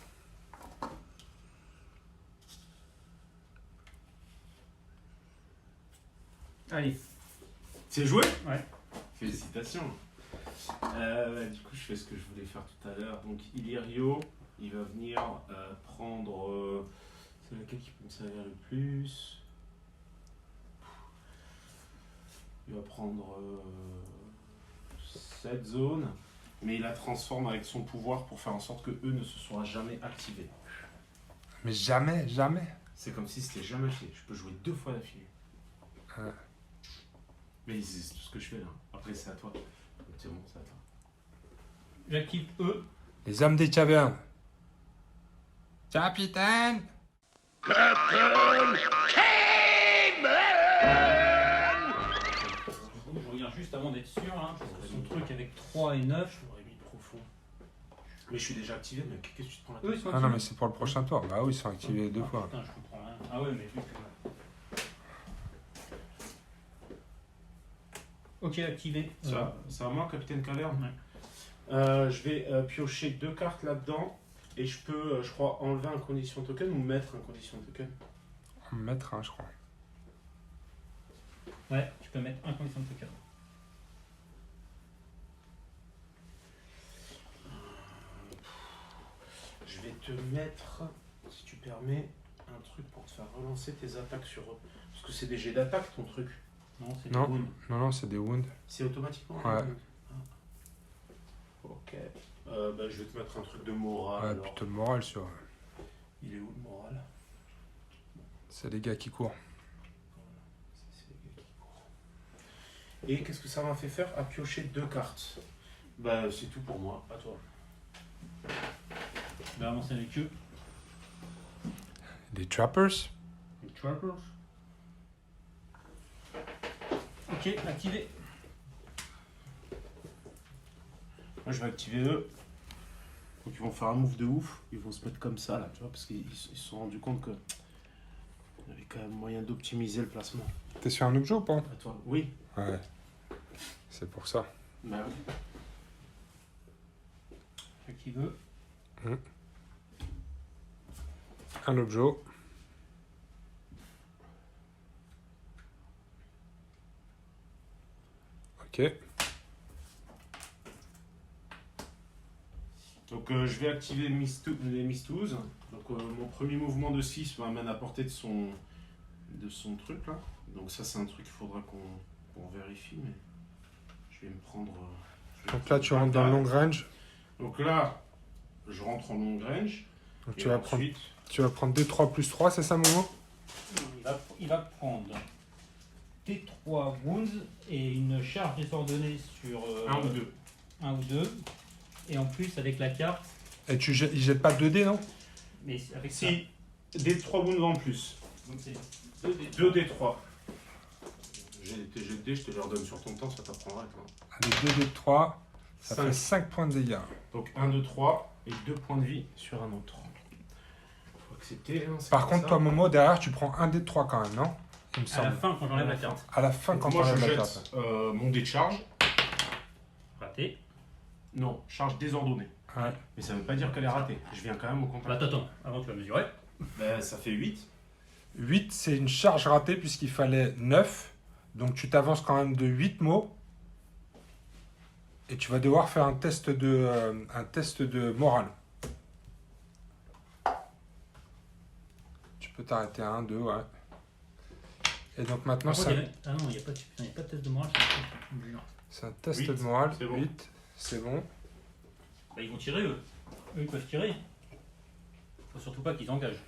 Allez, C'est joué? Ouais. Félicitations. Du coup, je fais ce que je voulais faire tout à l'heure. Donc, Illyrio, il va venir prendre. C'est lequel qui peut me servir le plus. Il va prendre cette zone, mais il la transforme avec son pouvoir pour faire en sorte que eux ne se soient jamais activés. Mais jamais. C'est comme si c'était jamais fait. Je peux jouer 2 fois d'affilée. Mais c'est tout ce que je fais là. Après, c'est à toi. C'est bon, c'est à toi. J'active E. Les hommes des cavernes. Capitaine. Je regarde juste avant d'être sûr, hein, parce que son truc avec 3 et 9. Je l'aurais mis profond. Mais je suis déjà activé, mais qu'est-ce que tu te prends la Eux, tête? ils sont Ah non, activés. mais c'est pour le prochain tour. Bah oui, ils sont activés 2 fois. Putain, je comprends rien. Ah ouais, mais vu que... Ok, activé. C'est à moi, Capitaine Calère. Ouais. Je vais piocher 2 cartes là-dedans. Et je peux, je crois, enlever un condition token ou mettre un condition token. On va mettre un, je crois. Ouais, tu peux mettre un condition de token. Je vais te mettre, si tu permets, un truc pour te faire relancer tes attaques sur eux. Parce que c'est des jets d'attaque ton truc. Non, c'est Non. des wounds. Non, c'est des wounds. C'est automatiquement. Ouais. Ah. Ok. Je vais te mettre un truc de morale. Ouais, alors. plutôt le moral sur. Il est où le moral? C'est les gars qui courent. C'est les gars qui courent. Et qu'est-ce que ça m'a fait faire? À piocher 2 cartes. Bah c'est tout pour moi, à toi. Je vais avancer avec eux. Des trappers. Les trappers. Ok, activé. Moi je vais activer eux. Donc ils vont faire un move de ouf. Ils vont se mettre comme ça là, tu vois, parce qu'ils se sont rendus compte que il y avait quand même moyen d'optimiser le placement. T'es sur un objet ou pas? À toi. Oui. Ouais. C'est pour ça. Bah oui. J'active eux. Un objet. Ok. Donc je vais activer les Mistools. Donc mon premier mouvement de 6 m'amène à portée de son truc là. Donc ça c'est un truc qu'il faudra qu'on vérifie, mais je vais me prendre... Donc là, tu rentres dans le long range. Donc là, je rentre en long range. Donc Et tu vas ensuite, prendre D3 plus 3, c'est ça, Momo? Il va prendre T3 wounds et une charge désordonnée sur un ou deux. 1 ou 2. Et en plus, avec la carte, Et il jette pas 2 dés, non? mais avec ça. Si, des 3 wounds en plus. Donc c'est 2 des 3. J'ai tes jets de dés, je te les redonne sur ton temps, ça t'apprendra. Allez, 2 dés de 3, ça Cinq. fait 5 points de dégâts. Donc 1, 2, 3 et 2 points de vie sur un autre. Faut accepter. Hein, c'est Par comme contre, ça. toi, Momo, derrière, tu prends un dé de 3 quand même, non? Il me à la semble. fin quand j'enlève la carte. À la fin, Donc quand moi on je enlève la jette carte. mon dé de charge. Raté. Non, charge désordonnée. Ouais. Mais ça veut pas dire qu'elle est ratée. Je viens quand même au Bah contact. attends, avant tu vas mesurer. Ben, ça fait 8. 8, c'est une charge ratée puisqu'il fallait 9. Donc tu t'avances quand même de 8 mots. Et tu vas devoir faire un test de morale. Tu peux t'arrêter à 1, 2, ouais. Et donc maintenant, Par contre, c'est ah non, il n'y a pas de test de morale. c'est un test 8, de morale. c'est bon. 8, c'est bon. Bah, ils vont tirer eux. Eux ils peuvent tirer. Faut surtout pas qu'ils engagent.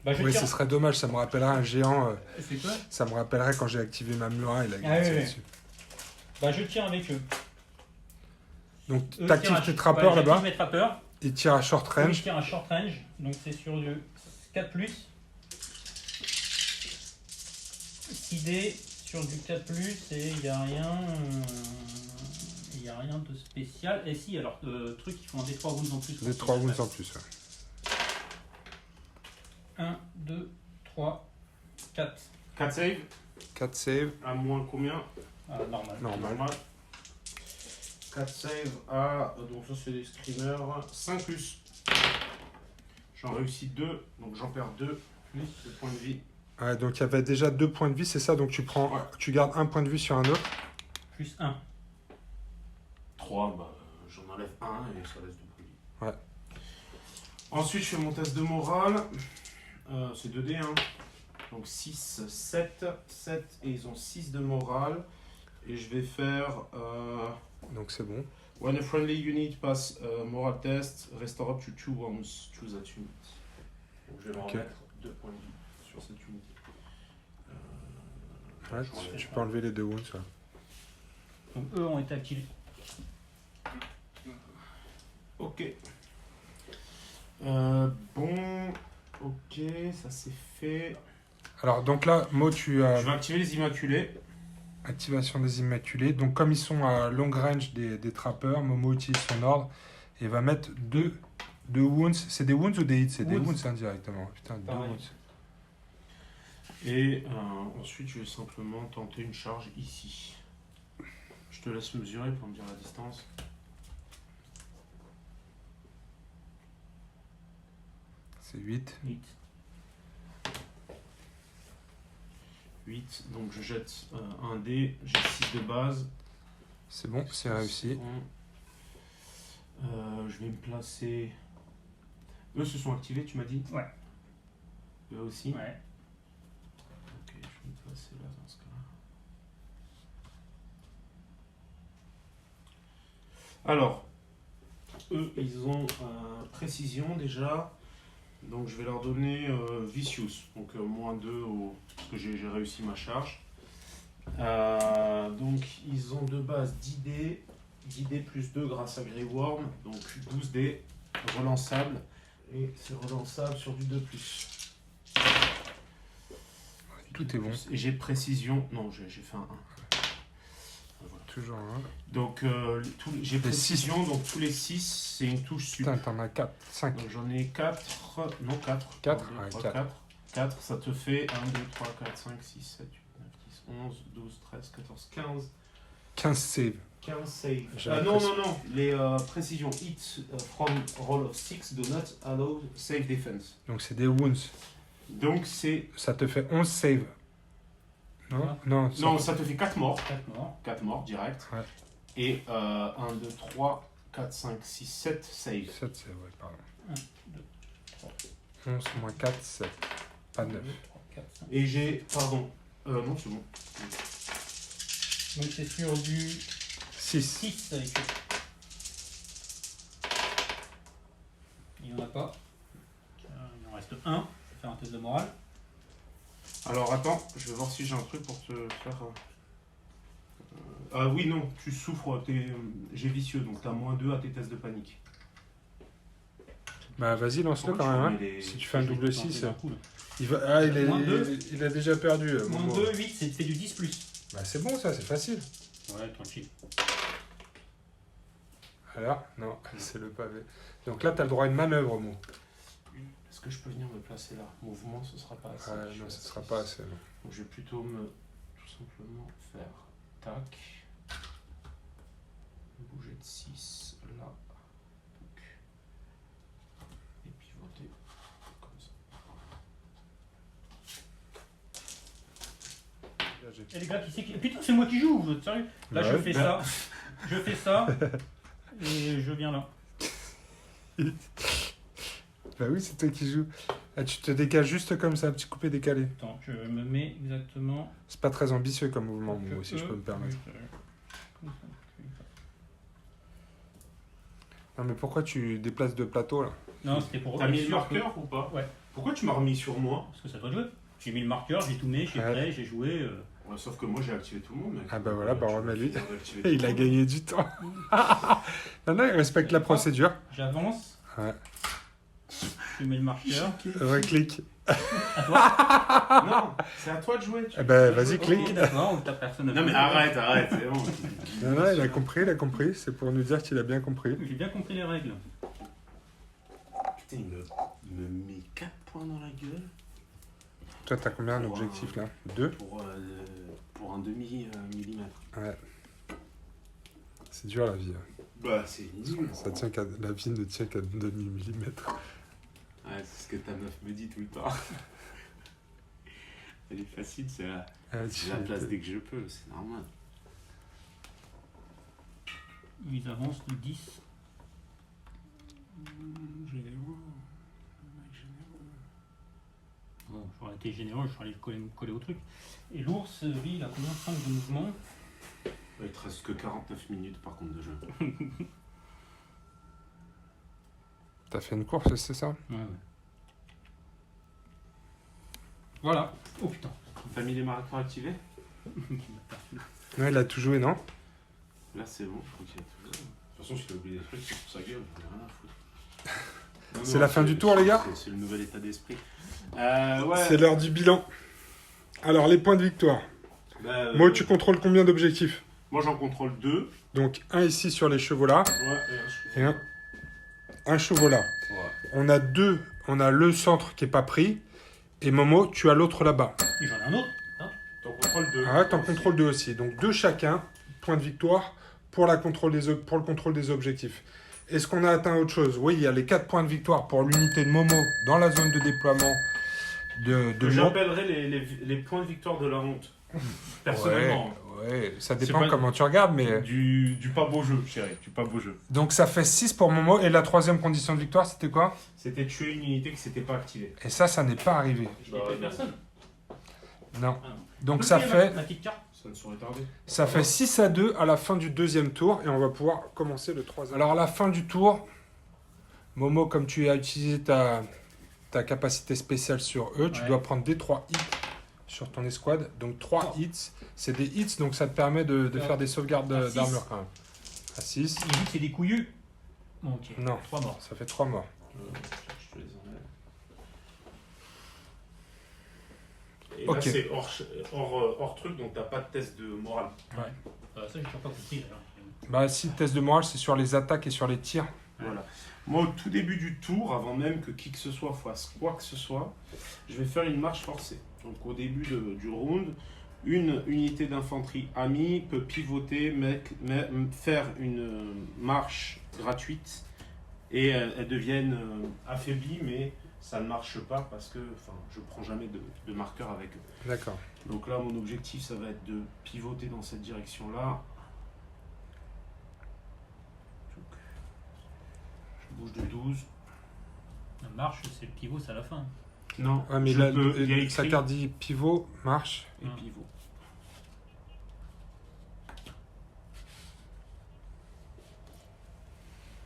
Bah je Oui, tire. ce serait dommage, ça me rappellerait un géant. C'est quoi? Ça me rappellerait quand j'ai activé ma muraille. Là, Ah, oui, oui. dessus. Bah je tire avec eux. Donc Eux t'actives tirent à- tes trappeurs ouais, j'active là-bas. mes trappeurs. Ils tirent à short Eux, ils range. tirent à short range. Donc c'est sur du 4+. 6D sur du 4+, et il n'y a rien. Il n'y a rien de spécial. Et si, alors, truc, ils font un D3 wounds en plus. Des 3 wounds en plus. Ouais. 1, 2, 3, 4. 4 save. 4 save. À moins combien? Ah, normal. Normal. 4 save à. Donc ça c'est les streamers. 5 plus. J'en réussis 2. Donc j'en perds 2. Plus le point de vie. Ouais, donc il y avait déjà 2 points de vie, c'est ça? Donc tu Ouais. gardes un point de vie sur un autre. Plus 1. 3, bah, j'en enlève 1 et ça laisse 2 points de vie. Ouais. Ensuite, je fais mon test de morale. C'est 2D, hein. Donc 6, 7, 7, et ils ont 6 de morale. Et je vais faire... Donc c'est bon. When a friendly unit pass moral test, restore up to 2 wounds. Choose that unit. Donc je vais me Ok. remettre 2 points de vie sur cette unité. Ouais, tu peux enlever les 2 wounds. Ouais. Donc eux ont été activés. Ok. Bon, ok, ça c'est fait. Alors donc là, Mo, tu as Je vais activer les Immaculés. activation des Immaculés. Donc comme ils sont à long range des trappeurs, Momo utilise son ordre et va mettre 2 wounds. C'est des wounds ou des hits? C'est des Wounds. wounds indirectement. Putain, 2 Pareil. wounds. Et ensuite, je vais simplement tenter une charge ici. Je te laisse mesurer pour me dire la distance. C'est 8. 8. 8, donc je jette un dé, j'ai 6 de base. C'est bon, c'est réussi. Je vais me placer... Eux se sont activés, tu m'as dit? Ouais. Eux aussi? Ouais. Ok, je vais me placer là dans ce cas-là. Alors, eux, ils ont précision déjà. Donc je vais leur donner Vicious, donc -2 parce que j'ai réussi ma charge. Donc ils ont de base 10 dés, 10 dés plus 2 grâce à Grey Worm, donc 12 dés relançables, et c'est relançable sur du 2+. Tout est bon. Et j'ai précision, non j'ai fait un 1. Voilà. Toujours un. Donc j'ai précision, donc tous les 6 c'est une touche sup. Putain, t'en as 4, 5. Donc j'en ai 4, non 4. 4, 1, 2, ouais, 3, 4. 4. 4, ça te fait 1, 2, 3, 4, 5, 6, 7, 8, 9, 10, 11, 12, 13, 14, 15. 15 save. 15 save. J'ai Non, l'impression- non, non, les précisions hit from roll of 6 do not allow save defense. Donc c'est des wounds. Donc c'est... Ça te fait 11 save. Non, non, Non, ça te fait 4 morts. 4 morts. 4 morts direct. Ouais. Et 1, 2, 3, 4, 5, 6, 7 save. 7 save, ouais, pardon. 1, 2, 3, 11 moins 4, 7. Pas 9. 2, 3, 4, 5. Et j'ai... Pardon. Non, c'est bon. Donc c'est sur du 6. 6 avec eux. Il n'y en a pas. Il en reste un. Je vais faire un test de morale. Alors attends, je vais voir si j'ai un truc pour te faire... Ah oui, non, tu souffres, j'ai vicieux, donc t'as -2 à tes tests de panique. Bah vas-y, lance-le Pourquoi quand tu même. remets Hein. les- Si tu fais un Je vais double tenter 6, d'un coup, là. il, Moins deux. il a déjà perdu. Moins Momo. 2, 8, c'est fait du 10 plus. Bah c'est bon ça, c'est facile. Ouais, tranquille. Alors, non, c'est le pavé. Donc là, t'as le droit à une manœuvre, Mo. Est-ce que je peux venir me placer là? Mouvement, ce sera pas assez. Ouais, Je non, suis ce à sera 6. pas assez. Non. Donc je vais plutôt tout simplement faire tac. Bouger de 6 là. Tac. Et pivoter comme ça. Là, j'ai- Et les gars, qui c'est qui... Putain, c'est moi qui joue, vous êtes sérieux? Là, Ouais. je fais ça. Je fais ça. Et je viens là. Bah oui, c'est toi qui joues. Ah, tu te décales juste comme ça, un petit coupé décalé. Attends, je me mets exactement. C'est pas très ambitieux comme mouvement, que Mo, si je peux me permettre. comme ça. Non, mais pourquoi tu déplaces deux plateaux là? Non, c'était pour. T'as mis le être sûr marqueur ou pas? Ouais. Pourquoi tu m'as remis sur moi? Parce que ça doit jouer. J'ai mis le marqueur, j'ai tout mis, j'ai Ouais. prêt, j'ai joué. Ouais, sauf que moi j'ai activé tout le monde. Mec. Ah bah voilà, bah Tu remets-lui. viens d'activer tout Il le a monde. gagné du temps. Non, non, il respecte la procédure. J'avance. Ouais. Je mets le marqueur. Reclique. Non, c'est à toi de jouer. Eh ben, vas-y, Ok, clique. d'accord, on tape personne. Non mais arrête, c'est bon. Non, non, il a compris. C'est pour nous dire qu'il a bien compris. J'ai bien compris les règles. Putain, il me met 4 points dans la gueule Toi, t'as combien d'objectifs là? 2? pour un demi-millimètre. Ouais. C'est dur la vie. Bah c'est nul. Ça tient qu'à... La vie ne tient qu'à demi-millimètre. Ouais, c'est ce que ta meuf me dit tout le temps. Elle est facile, c'est la place dès que je peux, c'est normal. Ils avancent de 10. Bon, j'aurais été généreux, je serais allé coller au truc. Et l'ours, lui, il a combien? 5 de mouvement. Il te reste que 49 minutes par contre de jeu. T'as fait une course, c'est ça? Ouais. Voilà. Oh putain. T'as mis les marqueurs activés? Ouais, il a tout joué, non? Là c'est bon, je crois qu'il a tout joué. De toute façon, s'il a oublié des trucs, c'est pour sa gueule, j'en ai rien à foutre. C'est la fin du tour, les gars? C'est le nouvel état d'esprit. Ouais. C'est l'heure du bilan. Alors, les points de victoire. Moi, tu contrôles combien d'objectifs? Moi, j'en contrôle 2. Donc, un ici sur les chevaux là, Ouais, et un chevaux là. Ouais. On a le centre qui est pas pris, et Momo, tu as l'autre là-bas. Et j'en ai un autre. Hein. T'en contrôles 2. Ah, t'en contrôles 2 aussi. Donc, 2 chacun, point de victoire pour le contrôle des objectifs. Est-ce qu'on a atteint autre chose? Oui, il y a les 4 points de victoire pour l'unité de Momo dans la zone de déploiement de Que Lyon. j'appellerai les points de victoire de la honte. Personnellement. Ouais, ça C'est dépend pas- comment tu regardes, mais... Du pas beau jeu, chérie. Du pas beau jeu. Donc, ça fait 6 pour Momo, et la troisième condition de victoire, c'était quoi? C'était tuer une unité qui s'était pas activée. Et ça n'est pas arrivé. Je n'ai fait personne. Non. Ah non. Donc, Peux-tu ça lire fait... ma petite carte. Ça ne saurait tarder. Ça fait 6-2 à la fin du deuxième tour et on va pouvoir commencer le troisième. Alors à la fin du tour, Momo, comme tu as utilisé ta capacité spéciale sur eux, tu Ouais. dois prendre des 3 hits sur ton escouade. Donc 3 hits, c'est des hits, donc ça te permet de faire des sauvegardes À 6. d'armure quand même. À 6, Il dit que c'est des couillus. Bon, ok. Non. 3 morts. ça fait 3 morts. Je te les enlève. Et Ok. là, c'est hors truc, donc t'as pas de test de morale. Ça, j'ai toujours pas compris d'ailleurs. Bah si, le test de morale, c'est sur les attaques et sur les tirs. Voilà. Moi, au tout début du tour, avant même que qui que ce soit fasse quoi que ce soit, je vais faire une marche forcée. Donc, au début du round, une unité d'infanterie amie peut pivoter, faire une marche gratuite et elles deviennent affaiblies, mais ça ne marche pas parce que je prends jamais de marqueur avec eux. D'accord. Donc là, mon objectif, ça va être de pivoter dans cette direction-là. Je bouge de 12. La marche, c'est le pivot, c'est à la fin. Non, Ouais, mais je là, peux- il y a sa écrit carte dit pivot, marche. et pivot.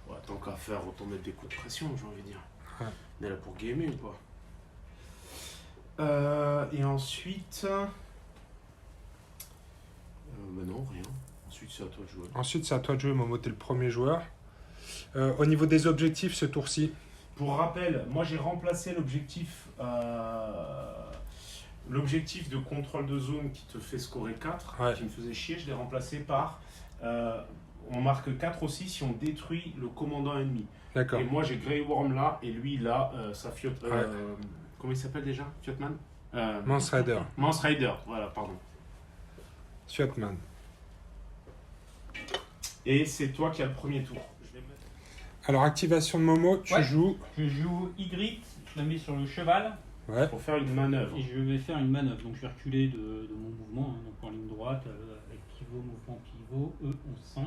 Ouais, tant qu'à faire, autant mettre des coups de pression, j'ai envie de dire. Ouais. On est là pour gamer ou pas? Et ensuite... bah non, rien. Ensuite, c'est à toi de jouer. Ensuite, c'est à toi de jouer, Momo, t'es le premier joueur. Au niveau des objectifs, ce tour-ci, Pour rappel, moi j'ai remplacé l'objectif de contrôle de zone qui te fait scorer 4, Ouais. qui me faisait chier, je l'ai remplacé par on marque 4 aussi si on détruit le commandant ennemi. d'accord. Et moi j'ai Grey Worm là, et lui il a sa Fiot. Ouais. Comment il s'appelle déjà? Fiotman Mance Rider, Mance Rider, voilà, pardon. Fiatman. Et c'est toi qui as le premier tour. Je vais mettre- Alors, activation de Momo, tu Ouais. joues. Je joue Y, je la mets sur le cheval Ouais. Pour faire une manœuvre. et je vais faire une manœuvre. Donc je vais reculer de mon mouvement, hein, donc en ligne droite, avec pivot, mouvement, pivot, E, 11-5.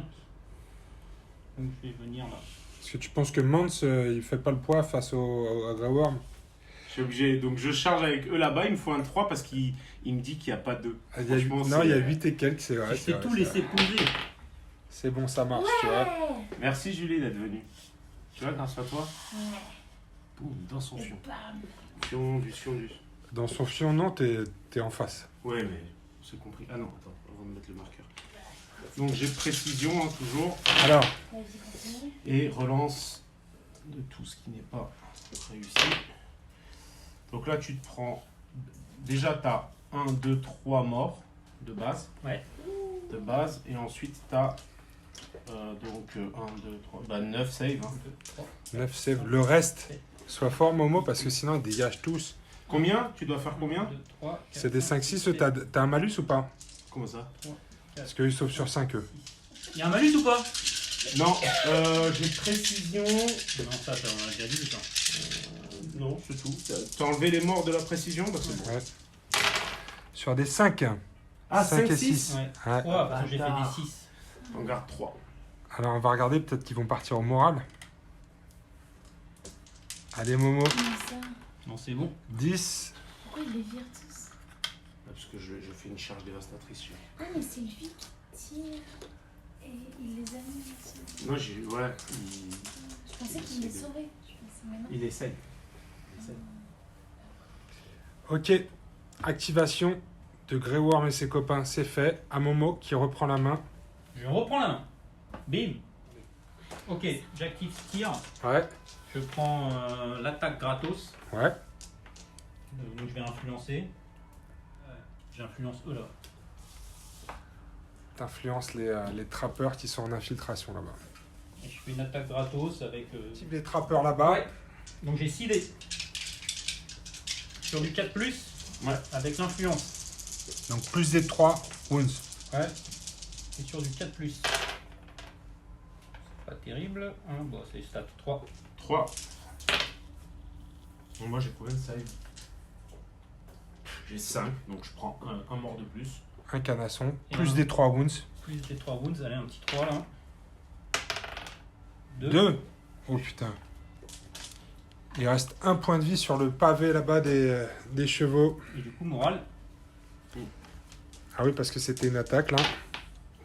Donc je vais venir là. Est-ce que tu penses que Mance, il fait pas le poids face à Grey Worm? Je suis obligé, donc je charge avec eux là-bas, il me faut un 3 parce qu'il me dit qu'il n'y a pas 2. Il y a Franchement, Non, il y a c'est- 8 et quelques, c'est vrai. Je c'est sais vrai, tout c'est laisser vrai. poser. C'est bon, ça marche, tu vois. Merci Julie d'être venue. Tu vois, grâce à toi, boum, dans son fion. Fion du. Dans son fion, non, t'es en face. Ouais, mais c'est compris. Ah non, attends, on va me mettre le marqueur. Donc j'ai précision, hein, toujours, Alors, et relance de tout ce qui n'est pas réussi. Donc là, tu te prends. Déjà, tu as 1, 2, 3 morts de base. Ouais. De base, et ensuite, tu as. Donc 1, 2, 3, 9 save. Hein. 9 save. Le reste, sois fort, Momo, parce que sinon, ils dégagent tous. Combien? Tu dois faire combien? 2, 3, 4, C'est des 5-6, t'as un malus ou pas? Comment ça? Parce qu'ils sauvent sur 5, eux. Il y a un malus ou pas? Non, j'ai précision. Non, ça, on a déjà dit ça. Non, c'est tout. T'as enlevé les morts de la précision? Bah, c'est bon. Ouais. Sur des 5. Ah, 5 et 5, 6? 6. Ouais. Ouais. 3, parce que j'ai fait des 6. On garde 3. Alors on va regarder, peut-être qu'ils vont partir au moral. Allez Momo, Comment ça? Non, c'est bon. 10. Pourquoi il les vire tous? Parce que je fais une charge dévastatrice. Ah, mais c'est lui qui tire et il les annule aussi. Non, ouais, Je pensais qu'il les saurait. Je pensais, mais non. il essaye. Ok, activation de Grey Worm et ses copains, c'est fait. À Momo qui reprend la main. Je reprends la main. Bim. Ok, j'active tir. Ouais, Je prends l'attaque gratos. ouais. Donc je vais influencer. J'influence eux là. T'influences les trappeurs qui sont en infiltration là-bas. Et je fais une attaque gratos avec. Active les trappeurs là-bas. Ouais. Donc j'ai 6 dés. Sur du 4+, Ouais. avec l'influence. Donc plus des 3 wounds. Ouais. Et sur du 4+. C'est pas terrible. Hein, bon, c'est stat 3. 3. Bon, moi j'ai combien de save? J'ai 5, donc je prends un mort de plus. Un canasson, Et plus un. des 3 wounds. Plus des 3 wounds. Allez, un petit 3 là. 2. Oh putain. Il reste un point de vie sur le pavé là-bas des chevaux. Et du coup, morale. Ah oui, parce que c'était une attaque là.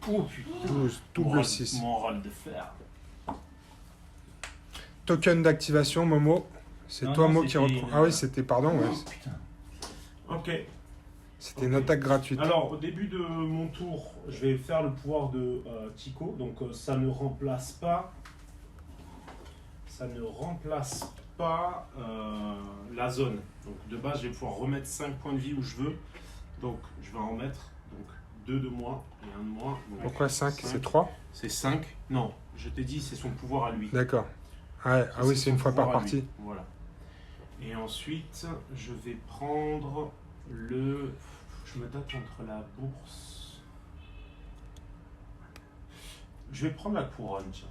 Oh putain. 12, double 6. Mon rôle de fer. Token d'activation, Momo. C'est Non, toi, non, Momo, qui c'était reprend. une- Ah oui, c'était, pardon, ouais. Oh, putain. Ok. C'était une attaque gratuite. Alors, au début de mon tour, je vais faire le pouvoir de Tico. Donc, ça ne remplace pas. Ça ne remplace pas la zone. Donc, de base, je vais pouvoir remettre 5 points de vie où je veux. Donc, je vais en mettre 2 de moins et 1 de moins. Donc, Pourquoi 5? 5. C'est 3? C'est 5. Non, je t'ai dit, c'est son pouvoir à lui. D'accord. Ouais, ah oui, c'est une son fois par pouvoir à lui. partie. Voilà. Et ensuite, je vais prendre le. Je me tâte entre la bourse. Je vais prendre la couronne, tiens.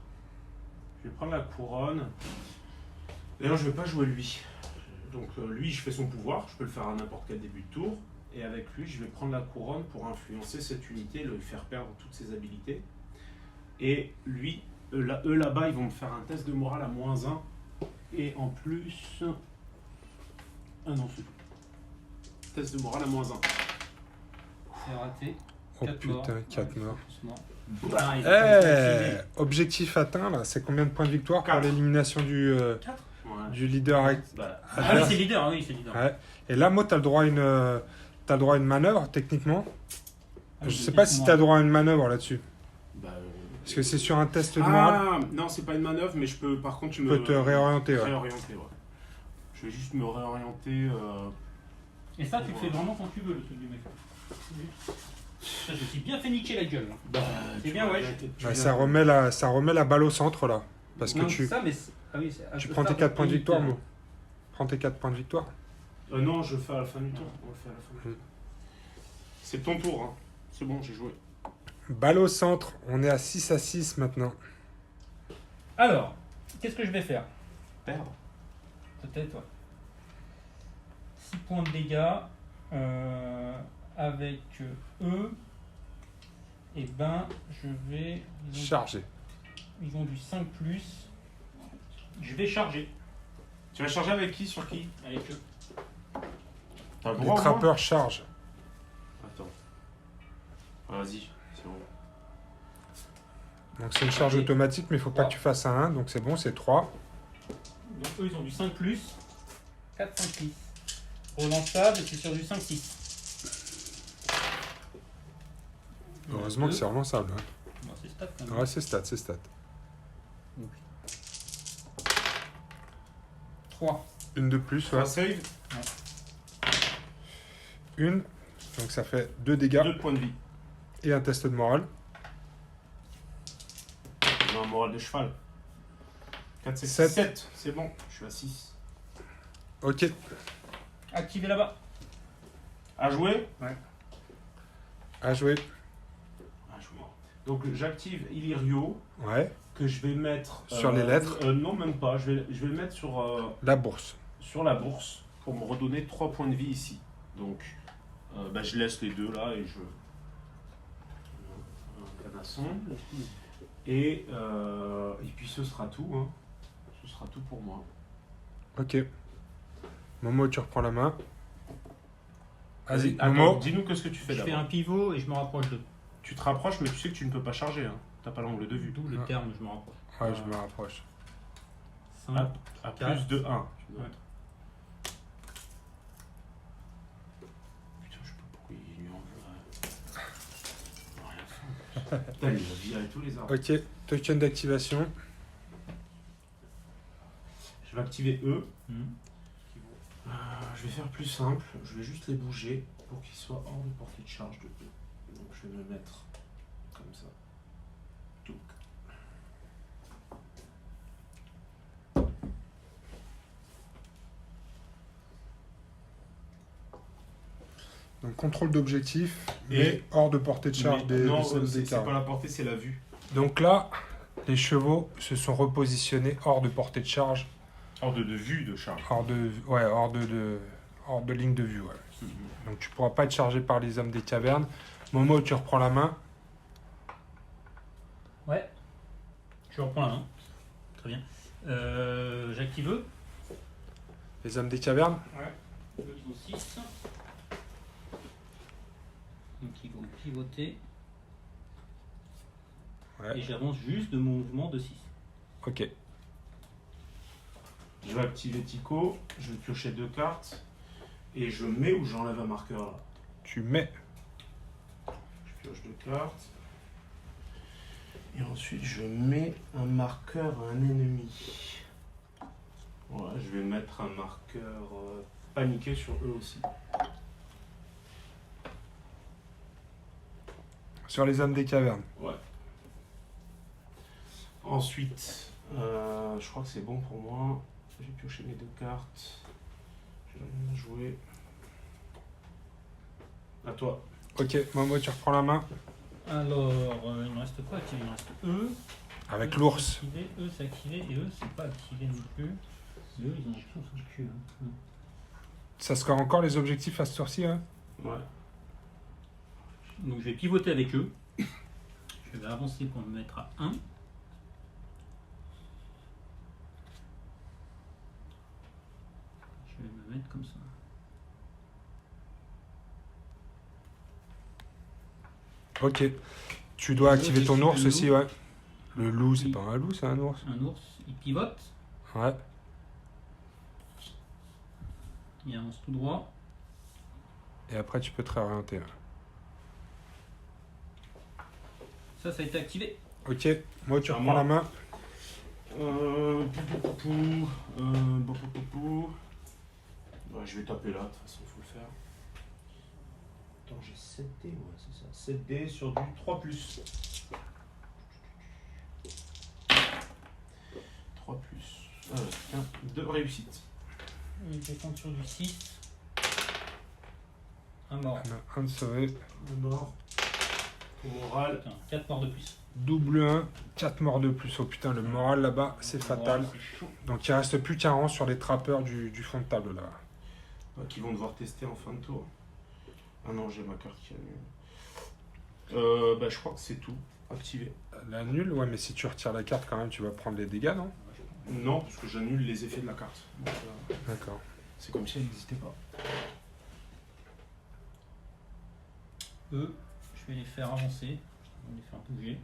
Je vais prendre la couronne. D'ailleurs, je vais pas jouer lui. Donc, lui, je fais son pouvoir. Je peux le faire à n'importe quel début de tour. Et avec lui, je vais prendre la couronne pour influencer cette unité, lui faire perdre toutes ses habilités. Et lui, eux là-bas, ils vont me faire un test de morale à -1. Et en plus. Ah non, c'est tout. Test de morale à -1. C'est raté. Oh 4 morts. putain, 4 Ouais, morts. tous morts. Ah, il Eh, a pas objectif atteint là, c'est combien de points de victoire pour 4. l'élimination Ouais. du leader Bah, Ah oui, adverse? c'est leader, ah oui, c'est leader. Ouais. Et là, moi, t'as le droit à une manœuvre, techniquement. Ah, Je oui, sais pas si t'as le droit à une manœuvre là-dessus. bah, Parce que c'est sur un test de morale. ah, non, c'est pas une manœuvre, mais je peux, par contre, Tu peux te réorienter, ouais. réorienter, ouais. Je vais juste me réorienter. Et ça, tu le fais vraiment quand tu veux, le truc du mec. Ça, je me suis bien fait niquer la gueule. Bah, C'est tu bien, vois, ouais. là, tu Ouais, viens- ça remet la balle au centre là. Parce que Non, tu ça, mais ah oui, tu prends tes 4 points de victoire, Mo. Prends tes 4 points de victoire. Non, je le fais à la fin du tour. On le fait à la fin du tour. C'est ton tour, hein. C'est bon, j'ai joué. Balle au centre, on est à 6 à 6 maintenant. Alors, qu'est-ce que je vais faire? Perdre. Peut-être, ouais. 6 points de dégâts avec eux. Et ben, je vais. Chargé. Ils ont du 5+. Je vais charger Tu vas charger avec qui? Sur qui? avec eux. T'as le Les droit, au moins trappeurs chargent. Attends. Vas-y, c'est bon. Donc c'est une charge automatique, mais il faut pas Ouais. que tu fasses un 1, donc c'est bon, c'est 3. Donc eux, ils ont du 5+. 4, 5, 6. Relançable, c'est sur du 5, 6. Heureusement que c'est relançable. Hein. Bon, c'est stat quand même. Ouais, c'est stat, c'est stat. 3. Une de plus, ouais. Un save, Une, donc ça fait 2 dégâts 2 points de vie. et un test de morale. J'ai un moral de cheval. 4, c'est Sept. 7. C'est bon, je suis à 6. Ok, Activé là-bas. À jouer? à jouer. À jouer. Donc j'active Illyrio, Ouais, que je vais mettre... Sur les lettres? Non, même pas. Je vais le mettre la bourse. sur la bourse pour me redonner 3 points de vie ici. Donc, bah, je laisse les deux là et je... Un canasson. Et puis ce sera tout. Hein. Ce sera tout pour moi. Ok. Momo, tu reprends la main. Vas-y, Attends, Momo. dis-nous que ce que tu fais Je fais d'abord. un pivot et je me rapproche de. Tu te rapproches, mais tu sais que tu ne peux pas charger. Hein. T'as pas l'angle de vue. D'où le Ah. terme, je me rapproche. Ouais, je me rapproche. 5. À Quatre. plus de 1. Ouais. Putain, je sais pas pourquoi il lui en veut. Rien faire. Putain, il va virer tous les arbres. Ok, token d'activation. Je vais activer E. Mhm. Je vais faire plus simple. Je vais juste les bouger pour qu'ils soient hors de portée de charge de E. Donc je vais me mettre comme ça. Touc. Donc contrôle d'objectif, Et- mais hors de portée de charge Mais non, des c'est cartes. pas la portée, c'est la vue. Donc là, les chevaux se sont repositionnés hors de portée de charge, Hors de vue de charge. hors de ligne de vue. Ouais. Donc tu pourras pas être chargé par les hommes des cavernes. Momo, tu reprends la main. Ouais. Je reprends la main. Très bien. J'active eux. Les hommes des cavernes. Ouais. 2 au 6. Donc ils vont pivoter. Ouais. Et j'avance juste de mon mouvement de 6. Ok. Je vais activer Tico. Je vais piocher 2 cartes. Et je mets ou j'enlève un marqueur là. Tu mets. Je pioche 2 cartes. Et ensuite, je mets un marqueur à un ennemi. Voilà, je vais mettre un marqueur paniqué sur eux aussi. Sur les hommes des cavernes. Ouais. Ensuite, je crois que c'est bon pour moi. J'ai pioché mes 2 cartes. Je vais rien jouer. À toi. Ok, Momo, tu reprends la main. Alors, il me reste quoi activé? Il me reste eux. Avec Eux, l'ours. c'est activé, eux c'est activé et eux c'est pas activé non plus. Eux ils ont un pion sur le cul. Hein. Ça score encore les objectifs à ce tour-ci, hein. Ouais. Donc je vais pivoter avec eux. Je vais avancer pour me mettre à 1. Je vais me mettre comme ça. Ok. Tu dois activer ton J'ai ours le aussi, loup. ouais. Le loup, c'est Oui. pas un loup, c'est un ours. Un ours, il pivote, Ouais. il avance tout droit. Et après, tu peux te réorienter. Ouais. Ça a été activé. Ok. Moi, tu À reprends moi. la main. Ouais, je vais taper là, de toute façon, il faut le faire. Attends, j'ai 7D, ouais, c'est ça. 7D sur du 3+. 3+. Tiens, 2 réussites. Il descend sur du 6. Un mort. On a un de sauvé. Le mort. Au moral. Putain, 4 morts de plus. Double 1, 4 morts de plus. Oh putain, le moral là-bas, c'est fatal. Ouais, c'est chaud. Donc il reste plus qu'un rang sur les trappeurs du fond de table là. Qui vont devoir tester en fin de tour. Ah non, j'ai ma carte qui annule. Je crois que c'est tout. Activé. La nulle, ouais, mais si tu retires la carte quand même, tu vas prendre les dégâts, non? Non, parce que j'annule les effets de la carte. Donc, D'accord. c'est comme si elle n'existait pas. Eux, je vais les faire avancer. On va les faire bouger.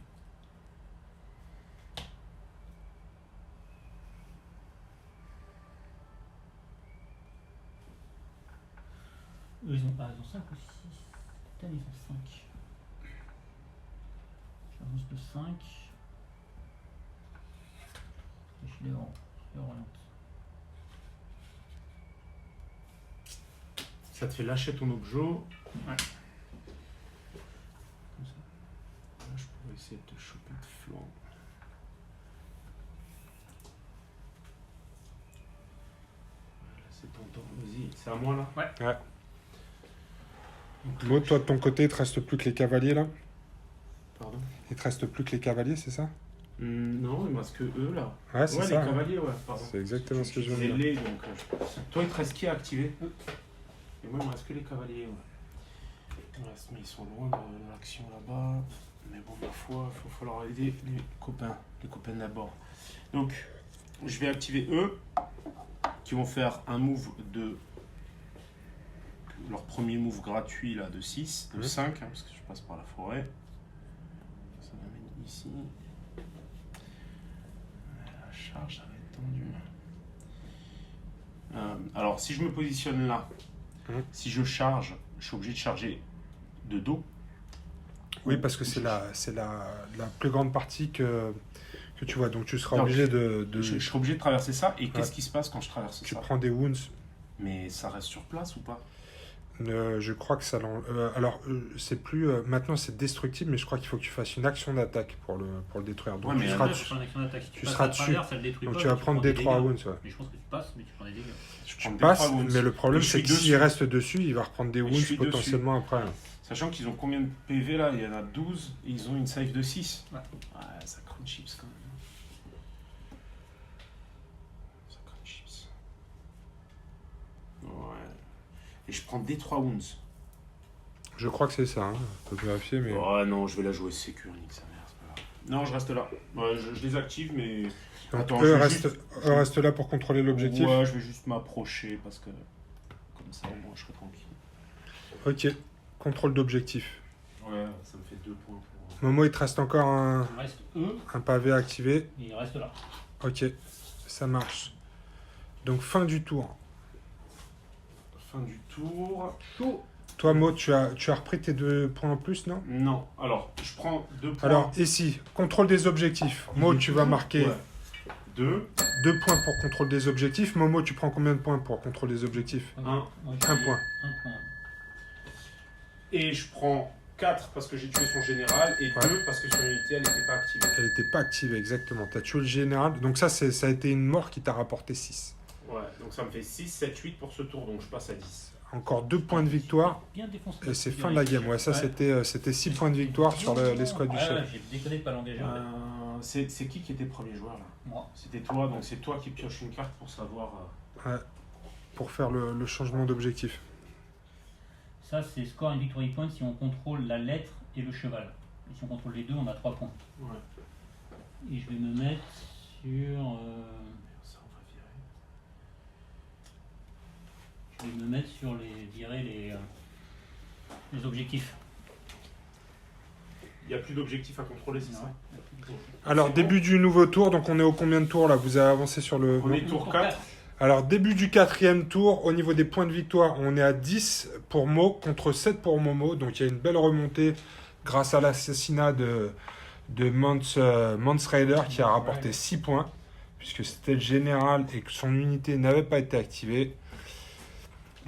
Eux, ils ont 5 ou 6. Putain, ils ont 5. J'avance de 5. Et je les oriente. Ça te fait lâcher ton objet. Ouais. Comme ça. Là, je pourrais essayer de te choper de flanc. Voilà, c'est tentant. Vas-y, c'est à moi là. Ouais. Mo, toi de ton côté, il te reste plus que les cavaliers là? Pardon. Il te reste plus que les cavaliers, c'est ça? Non, il me reste que eux là. Ouais, c'est Ouais, ça. les cavaliers, ouais, pardon. C'est exactement ce que je veux disais dire. les, donc, toi, il te reste qui à activer? Et moi, il me reste que les cavaliers, ouais. Il me reste, mais ils sont loin de l'action là-bas. mais bon, parfois, il va falloir aider les copains d'abord. Donc, je vais activer eux, qui vont faire un move de... Leur premier move gratuit, là, de 6, de 5, hein, parce que je passe par la forêt. Ça m'amène ici. La charge, ça va être tendu. Alors, si je me positionne là, si je charge, je suis obligé de charger de dos. Oui, parce que c'est la plus grande partie que tu vois. Donc tu seras obligé de... Je serai obligé de traverser ça. Et qu'est-ce qui se passe quand je traverse ça? Tu prends des wounds. Mais ça reste sur place ou pas? Je crois que ça... c'est plus... maintenant, c'est destructible, mais je crois qu'il faut que tu fasses une action d'attaque pour le détruire. Donc Ouais, mais tu seras dessus. Tu seras dessus. Donc tu vas prendre des 3 wounds. Ouais. Mais je pense que tu passes, mais tu prends des dégâts. Tu passes, mais le problème, c'est que s'il reste dessus, il va reprendre des wounds potentiellement après. Sachant qu'ils ont combien de PV là? Il y en a 12, et ils ont une save de 6. Ouais. Ça crunch chips quand même. Ça crunch chips. Ouais. Et je prends des 3 wounds. Je crois que c'est ça, hein. On peut vérifier, mais... Oh non, je vais la jouer sécure, nique sa mère, c'est pas grave. Non, je reste là. Ouais, je les active, mais... Donc, attends, eux restent là pour contrôler l'objectif. Ouais, je vais juste m'approcher, parce que... Comme ça, au moins, je serai tranquille. Ok. Contrôle d'objectif. Ouais, ça me fait 2 points pour... Momo, il te reste encore Il reste eux, un pavé activé. et il reste là. Ok, ça marche. Donc fin du tour. Fin du tour... Chaud. Toi, Mo, tu as repris tes 2 points en plus, non? Non, alors, je prends 2 points... Alors, ici, contrôle des objectifs. Mo, tu vas marquer 2 points pour contrôle des objectifs. Momo, tu prends combien de points pour contrôle des objectifs? Un. Moi, j'ai Un point. Un point. Et je prends 4 parce que j'ai tué son général et 2 parce que son unité elle n'était pas activée. Elle n'était pas activée, exactement. Tu as tué le général. Donc ça a été une mort qui t'a rapporté 6. Ouais, donc ça me fait 6, 7, 8 pour ce tour, donc je passe à 10. Encore 2 points de victoire. Bien défoncé. Et c'est fin de la game. Ouais, ça c'était 6 points de victoire sur l'escouade du chef. J'ai déconné de pas l'engager. C'est qui était premier joueur là? Moi. C'était toi, donc c'est toi qui pioches une carte pour savoir... Ouais, pour faire le changement d'objectif. Ça, c'est score and victory point si on contrôle la lettre et le cheval. Et si on contrôle les deux, on a 3 points. Ouais. Et je vais me mettre sur... Ça, on va virer. Je vais me mettre sur les objectifs. Il n'y a plus d'objectifs à contrôler, c'est ça? Alors, début du nouveau tour. Donc on est au combien de tours là? Vous avez avancé sur le... On est tour 4. Alors, début du 4e tour, au niveau des points de victoire, on est à 10 pour Mo contre 7 pour Momo. Donc, il y a une belle remontée grâce à l'assassinat de Mance Raider qui a rapporté 6 points, puisque c'était le général et que son unité n'avait pas été activée.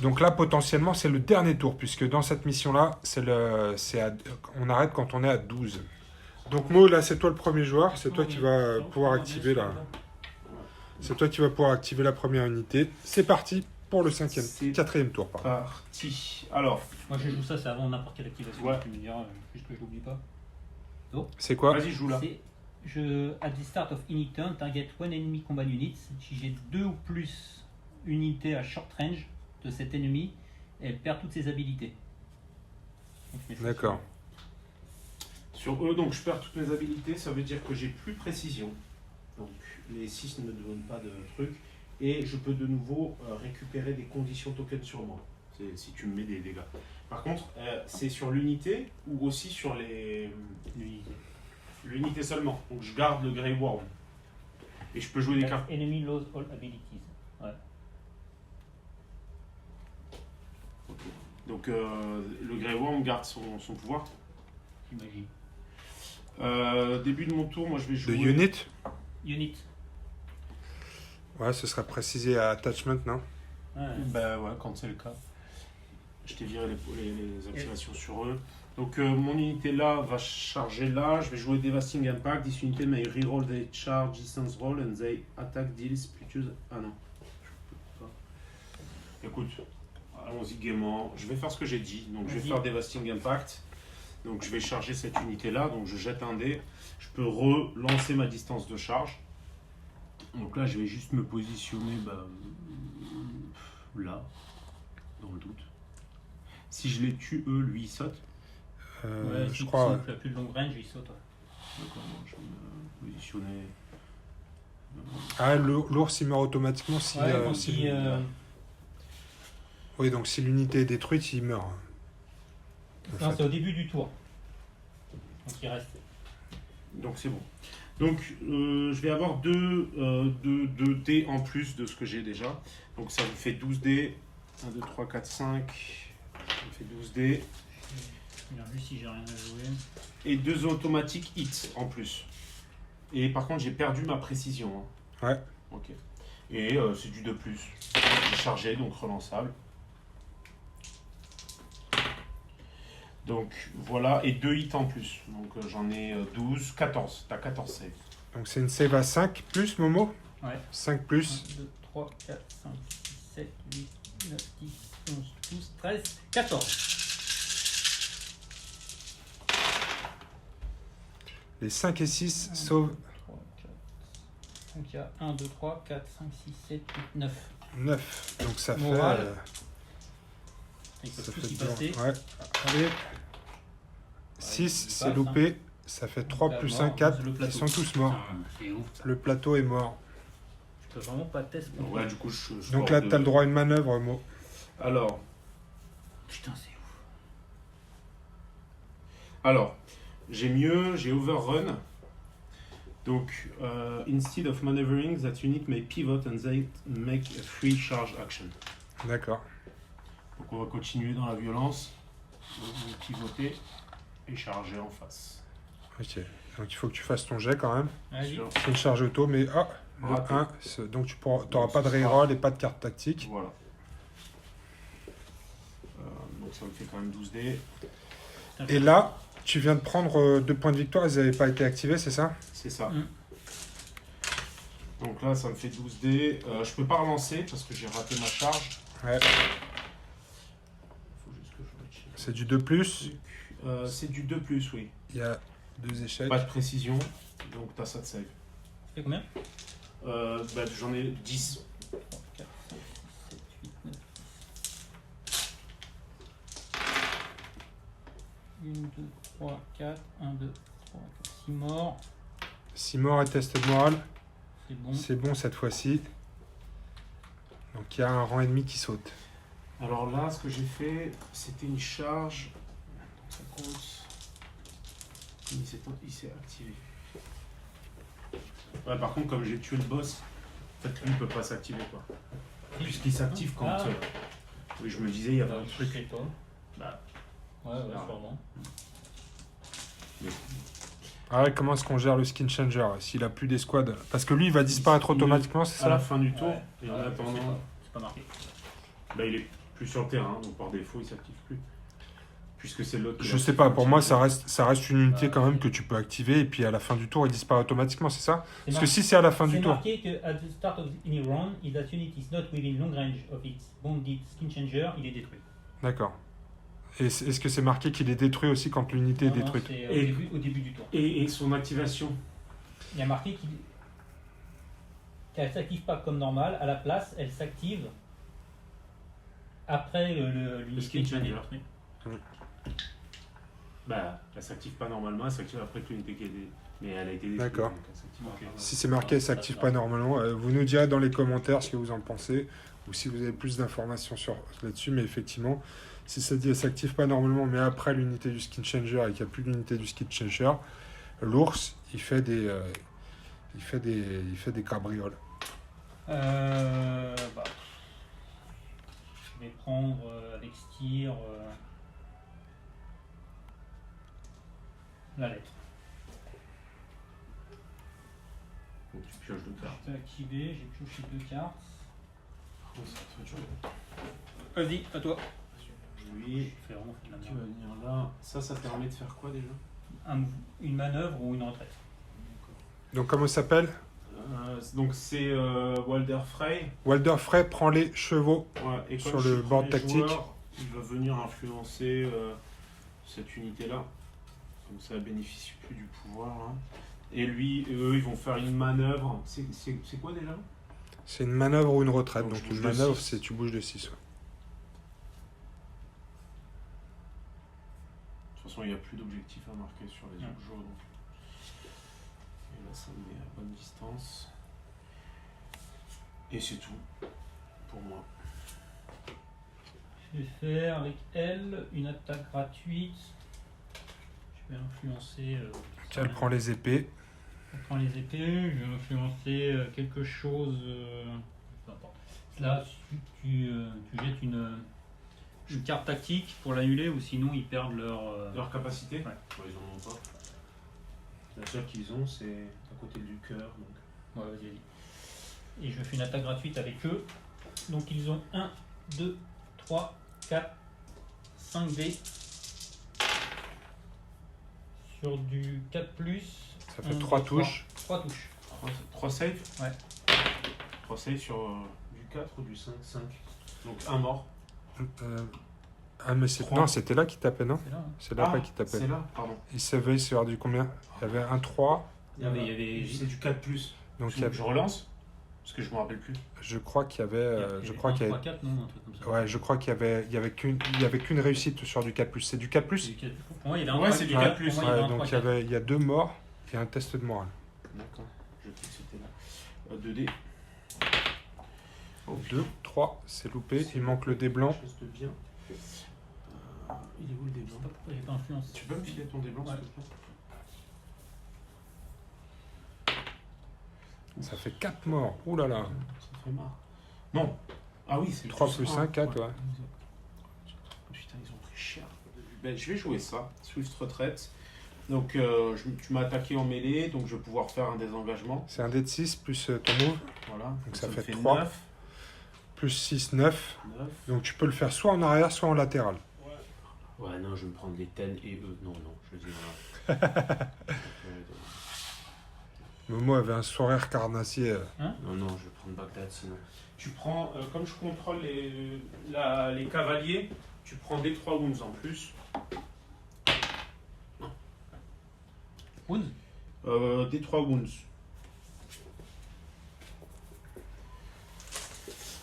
Donc là, potentiellement, c'est le dernier tour, puisque dans cette mission-là, on arrête quand on est à 12. Donc Mo, là, c'est toi le premier joueur. C'est toi qui vas pouvoir activer la... C'est toi qui vas pouvoir activer la première unité. C'est parti pour le 4e tour. Pardon. Parti. Alors, Moi, je joue ça, c'est avant n'importe quelle activation. Ouais. Tu me diras, juste que je l'oublie pas. C'est quoi? vas-y, joue là. C'est at the start of any turn, target one enemy combat unit. Si j'ai 2 ou plus unités à short range de cet ennemi, elle perd toutes ses habilités. D'accord. Sur eux, donc je perds toutes mes habilités, ça veut dire que j'ai plus précision. Donc les 6 ne me donnent pas de trucs. Et je peux de nouveau récupérer des conditions tokens sur moi. Si tu me mets des dégâts. Par contre, c'est sur l'unité ou aussi sur les... L'unité seulement. Donc je garde le Grey Worm. Et je peux jouer des cartes. Enemy lose all abilities. Ouais. Donc le Grey Worm garde son pouvoir. J'imagine. Début de mon tour, moi je vais De jouer... Unit. Ouais, ce sera précisé à attachment, non? Ouais. Bah ouais, quand c'est le cas. Je t'ai viré les activations sur eux. Donc mon unité là va charger là. Je vais jouer Devastating Impact. This unité may reroll their charge distance roll and they attack deals plus choose. Ah non. Je peux pas. Écoute, allons-y gaiement. Je vais faire ce que j'ai dit. Donc je vais faire Devastating Impact. Donc je vais charger cette unité là. Donc je jette un dé. Je peux relancer ma distance de charge. Donc là je vais juste me positionner là. Dans le doute. Si je les tue, eux, lui, il saute. Ouais, je si crois. tu n'as plus de long range, il saute. Ouais. D'accord, bon, je vais me positionner. Ah, l'ours il meurt automatiquement si. Ouais, quand si- il, Oui, donc si l'unité est détruite, il meurt. En non, fait. c'est au début du tour. Donc il reste. Donc c'est bon. Donc je vais avoir deux dés en plus de ce que j'ai déjà. Donc ça me fait 12 dés. 1, 2, 3, 4, 5. Ça me fait 12 dés. Je regarde juste si j'ai rien à jouer. Et 2 automatiques hits en plus. Et par contre j'ai perdu ma précision. Hein. Ouais. Ok. Et c'est du 2+. J'ai chargé, donc relançable. Donc voilà, et 2 hits en plus. Donc j'en ai 12, 14. T'as 14 saves. Donc c'est une save à 5 plus, Momo. Ouais. 5 plus. 1, 2, 3, 4, 5, 6, 7, 8, 9, 10, 11, 12, 13, 14. Les 5 et 6 sauvent 3, 4. Donc il y a 1, 2, 3, 4, 5, 6, 7, 8, 9. 9. Donc ça Morale. fait. Il peut Ça plus fait y dur. passer. Ouais. Allez. 6, il c'est passe, loupé. Ça fait 3 Donc, plus là, 1, mort, 4. le Ils plateau. sont tous morts. C'est ouf ça. Le plateau est mort. Je peux vraiment pas tester. Donc ouais, du coup je Donc sors là, de- tu as le droit à une manœuvre, Mo. Alors, Putain, c'est ouf. j'ai mieux, j'ai overrun. Donc, instead of maneuvering, that unit may pivot and they make a free charge action. D'accord. Donc on va continuer dans la violence. Donc, on va pivoter et charger en face. Ok. Donc il faut que tu fasses ton jet quand même. Vas-y. Sur- C'est une charge auto, mais ah, le Raté. 1. Donc tu n'auras pas de reroll et pas de carte tactique. Voilà. Donc ça me fait quand même 12 dés. Et là, tu viens de prendre 2 points de victoire, ils n'avaient pas été activés, c'est ça? C'est ça. Mm. Donc là, ça me fait 12 dés. Je peux pas relancer parce que j'ai raté ma charge. Ouais. Faut juste que je recheck. C'est du 2 plus. C'est du 2+, oui. Il y a 2 échecs. Pas de précision, donc t'as ça de save. Ça fait combien? J'en ai 10. 3, 4, 5, 6, 7, 8, 9. 1, 2, 3, 4. 1, 2, 3, 4. 6 morts. 6 morts et test de morale. C'est bon. C'est bon cette fois-ci. Donc il y a un rang ennemi qui saute. Alors là, ce que j'ai fait, c'était une charge. Ça compte. Il s'est activé. Ouais, par contre, comme j'ai tué le boss, en fait, lui, il peut pas s'activer, quoi. Puisqu'il s'active quand... Ah. Oui, je me disais, il y avait un truc... C'est toi. Bah, Ouais, Ah. sûrement. Ah ouais, comment est-ce qu'on gère le skin changer s'il a plus d'escouade? Parce que lui, il va disparaître automatiquement, c'est à la ça? fin du tour, Ouais. et en Ouais, attendant, c'est pas marqué. bah, il est plus sur le terrain, donc par défaut, il s'active plus. Puisque c'est l'autre... qui Je l'a sais fait pas, pour moi, activer. ça reste une unité quand même que tu peux activer, et puis à la fin du tour, il disparaît automatiquement, c'est ça? C'est Parce que si c'est à la fin du c'est tour... marqué que at the start of any round, if that unit is not within long range of its bonded skin changer, il est détruit. D'accord. Et est-ce que c'est marqué qu'il est détruit aussi quand l'unité est Non, non, détruite? c'est Et- au début du tour. Et son activation, Il y a marqué qu'elle s'active pas comme normal. À la place, elle s'active après l'unité skin qui est changer. détruite. bah, elle s'active pas normalement, elle s'active après que l'unité qui est mais elle a été détruite. D'accord. donc elle s'active pas. Si c'est marqué, elle s'active pas normalement. Vous nous direz dans les commentaires ce que vous en pensez, ou si vous avez plus d'informations là-dessus, mais effectivement, si ça dit elle s'active pas normalement, mais après l'unité du skin changer et qu'il n'y a plus d'unité du skin changer, l'ours, il fait des cabrioles. Bah, je vais prendre avec Styr la lettre. Donc tu pioches 2 cartes. C'est activé, j'ai pioché 2 cartes. Oh, ça te fait chaud. Vas-y, à toi. Lui, Je fais vraiment de la tu merde. vas venir là. Ça permet de faire quoi déjà? Une manœuvre ou une retraite. Donc comment ça s'appelle? Donc c'est Walder Frey. Walder Frey prend les chevaux. Ouais, et Sur comme le je suis board premier tactique. joueur, il va venir influencer cette unité-là. Comme ça, elle bénéficie plus du pouvoir. Hein. Et lui, eux, ils vont faire une manœuvre. C'est quoi déjà? C'est une manœuvre ou une retraite. Donc, Donc je une bouge de manœuvre, 6. c'est tu bouges de 6. Ouais. De toute façon, il n'y a plus d'objectif à marquer sur les objets. Donc... Et là, ça me met à bonne distance. Et c'est tout pour moi. Je vais faire avec elle une attaque gratuite. Je vais influencer. Elle prend les épées. Elle prend les épées. Je vais influencer quelque chose. Peu importe. Là, tu jettes une carte tactique pour l'annuler ou sinon ils perdent Leur capacité. Ouais. Bon, ils en ont pas. La seule qu'ils ont, c'est à côté du cœur. Donc... Ouais, vas-y. Et je fais une attaque gratuite avec eux. Donc ils ont 1, 2, 3, 4, 5 dés. Sur du 4+. Ça fait 3 touches. 3 touches. 3 saves. Ouais. 3 saves sur du 4 ou du 5. 5. Donc un mort. Ah, mais non, c'était là qui tapait, non? C'est là. Hein. C'est là qui tapait. C'est là, pardon. Il savait sur du combien? Il y avait un 3. Il y avait... C'est du 4+. Donc Je relance parce que je me rappelle plus. je crois qu'il y avait. Je crois qu'il y avait. 3, 4, non, un truc comme ça. Ouais, je crois qu'il y avait qu'une réussite sur du 4+. C'est du 4+. Pour moi, il y avait un Ouais, 3, c'est du pour moi, 4+. il y avait Ouais, un donc 3, il y a 2 morts et un test de morale. D'accord. Je sais que c'était là. 2 dés. 2, 3, c'est loupé. Il manque le dé blanc. Je reste bien. Il est où le dé blanc? Pourquoi j'ai pas influencé? Tu peux me filer ton dé blanc, Ouais. s'il te plaît? Ça fait 4 morts. Ouh là là. Ça fait marre. Non. Ah oui, c'est 3 plus 1, 4, ouais. Putain, ils ont pris cher. Ben, je vais jouer ça. Swift retraite. Donc, tu m'as attaqué en mêlée, donc je vais pouvoir faire un désengagement. C'est un dé de 6 plus ton move. Voilà. Donc ça me fait 3. 9. Plus 6, 9. 9. Donc tu peux le faire soit en arrière, soit en latéral. Ouais, non, je vais me prendre les ten et eux. Non, je dis voilà. Momo avait un sourire carnassier. Non, je vais prendre Bagdad sinon. Tu prends, comme je contrôle les cavaliers, tu prends des 3 wounds en plus. Wounds? Des 3 wounds.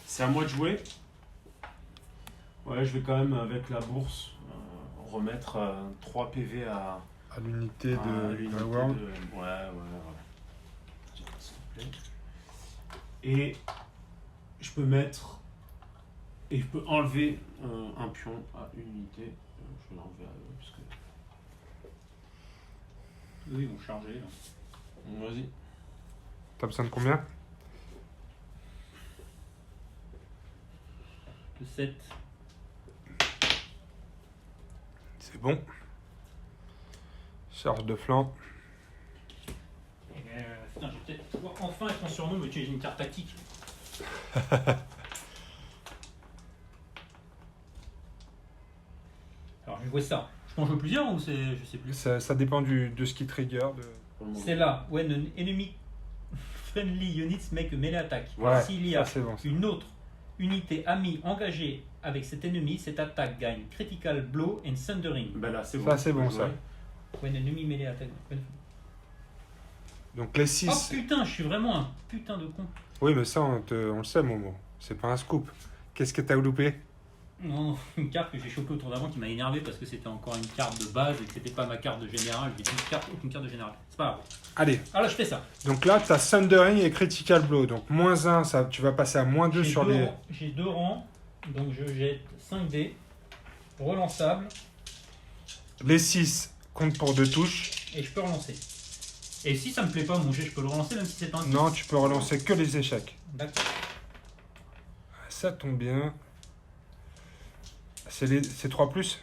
C'est à moi de jouer. Ouais, je vais quand même avec la bourse remettre 3 PV à l'unité de l'unité World. Ouais. S'il te plaît. Et je peux mettre et je peux enlever un pion à une unité. Je vais l'enlever à eux parce que. Eux, ils vont charger. Là. Vas-y. T'as besoin de combien? De 7. C'est bon. Charge de flanc. Putain, je vais peut-être pouvoir enfin être en surnom, mais utiliser une carte tactique. Alors, je vais jouer ça. Je peux en jouer plusieurs ou c'est. Je sais plus. Ça dépend de ce qui trigger. C'est là. When an enemy friendly units make a melee attack. Ouais, s'il y a ça, c'est bon, ça. une autre unité amie engagée avec cet ennemi, cette attaque gagne critical blow and thundering. Ben là, c'est bon. Ça, c'est bon, ça. When an enemy melee attack. Donc les Oh 6. putain, je suis vraiment un putain de con. Oui, mais ça, on le sait, Momo. C'est pas un scoop. Qu'est-ce que t'as loupé? Non, une carte que j'ai chopée au tour d'avant qui m'a énervé parce que c'était encore une carte de base et que c'était pas ma carte de général. J'ai aucune carte de général. C'est pas grave. Allez. Alors je fais ça. Donc là, t'as Thundering et Critical Blow. Donc -1, ça, tu vas passer à -2 sur les. J'ai 2 rangs, donc je jette 5 dés. Relançable. Les 6 comptent pour 2 touches. Et je peux relancer. Et si ça me plaît pas mon jet, je peux le relancer même si c'est pas un. Non, tu peux relancer que les échecs. D'accord. Ça tombe bien. C'est 3+.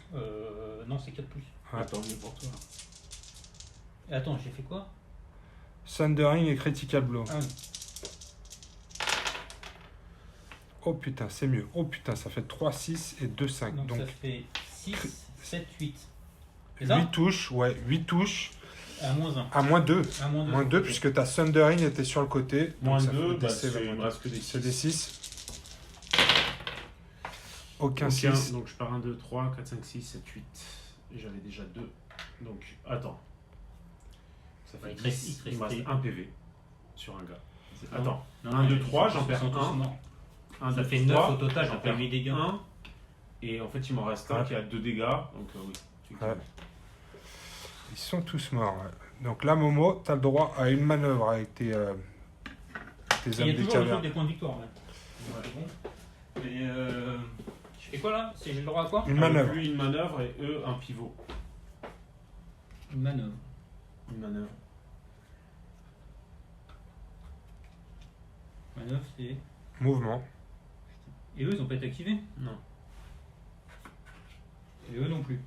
Non, c'est 4+. Ouais. Attends, mieux pour toi. Et attends, j'ai fait quoi? Thundering et Critical Blow. Ah oui. Oh putain, c'est mieux. Oh putain, ça fait 3, 6 et 2, 5. Donc, Donc ça fait 6, 7, 8. 8 touches, ouais, 8 touches. À -1. À -2. À -2 puisque ta Thundering était sur le côté. Donc ça fait -2, des bah, save à il me moins reste que des deux. C'est 6. des 6. Aucun Aucun, 6. donc je pars 1, 2, 3, 4, 5, 6, 7, 8. Et j'avais déjà 2. Donc, attends. Ça fait Il te 10. reste- Il me reste 1 PV sur un gars. Non. Attends. Non, 1, 2, ils 3, sont- j'en ils perds sont tous 1. morts. 1, Ça 2, fait 3, 9 au total, j'en j'en perds 8 dégâts. 1. Et en fait, il m'en reste un Ouais. qui a 2 dégâts. Donc, oui. effectivement. Ouais. Ils sont tous morts. Ouais. Donc là, Momo, tu as le droit à une manœuvre avec tes Il hommes y a des toujours le truc cavernes. des points de victoire. Ouais. Mais je fais quoi là J'ai le droit à quoi? Une manœuvre. Lui, une manœuvre et eux, un pivot. Une manœuvre. Une manœuvre. Manœuvre, c'est. Mouvement. Et eux, ils ont pas été activés? Non. Et eux non plus.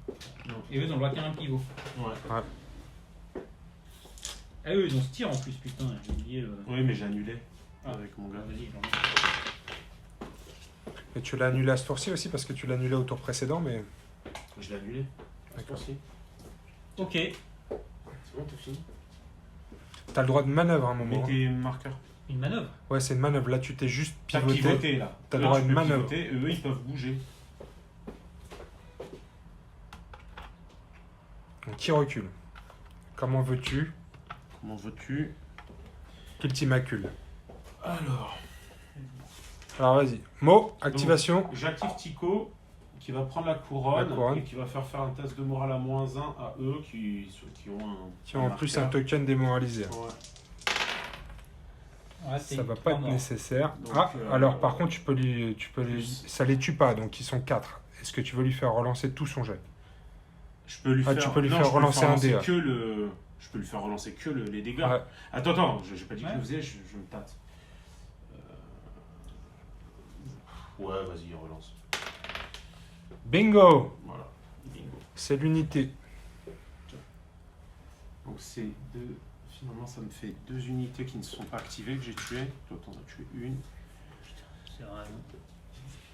Non. Et eux, ils ont le droit qu'à un pivot. Ouais. Ah, eux, ils ont ce tir en plus, putain, j'ai oublié le. Oui, mais j'ai annulé Ah. avec mon gars. Vas-y, j'en ai. Et tu l'as annulé à ce tour-ci aussi parce que tu l'as annulé au tour précédent, mais Je l'ai annulé. D'accord. C'est Ok. bon, t'as fini. tu as le droit de manœuvre à un moment. Mets tes marqueurs. Une manœuvre. Ouais, c'est une manœuvre. Là, tu t'es juste T'as pivoté. pivoté là. T'as le Là, droit tu de peux manœuvre. pivoter, eux, ils peuvent bouger. Donc, qui recule? Comment veux-tu Comment veux-tu? qu'il t'immacule? Alors. Alors, vas-y. Mo, activation. J'active Tico qui va prendre la couronne, La couronne. et qui va faire un test de morale à -1 à eux qui ont un. Qui ont en plus un marqueur. token démoralisé. Ouais. Ouais, c'est Ça va pas trois être morts. nécessaire. Donc, Ah, alors par contre, plus. ça les tue pas, donc ils sont 4. Est-ce que tu veux lui faire relancer tout son jet? Je peux lui Ah, faire. tu peux lui non, faire je peux relancer un dé, que le. Je peux lui faire relancer que les dégâts. Ouais. Attends, j'ai pas dit que je Ouais. le faisais, je me tâte. Ouais, vas-y, relance. Bingo! Voilà, bingo. C'est l'unité. Donc c'est deux. Finalement, ça me fait 2 unités qui ne sont pas activées que j'ai tuées. Toi, t'en as tué une. C'est vrai.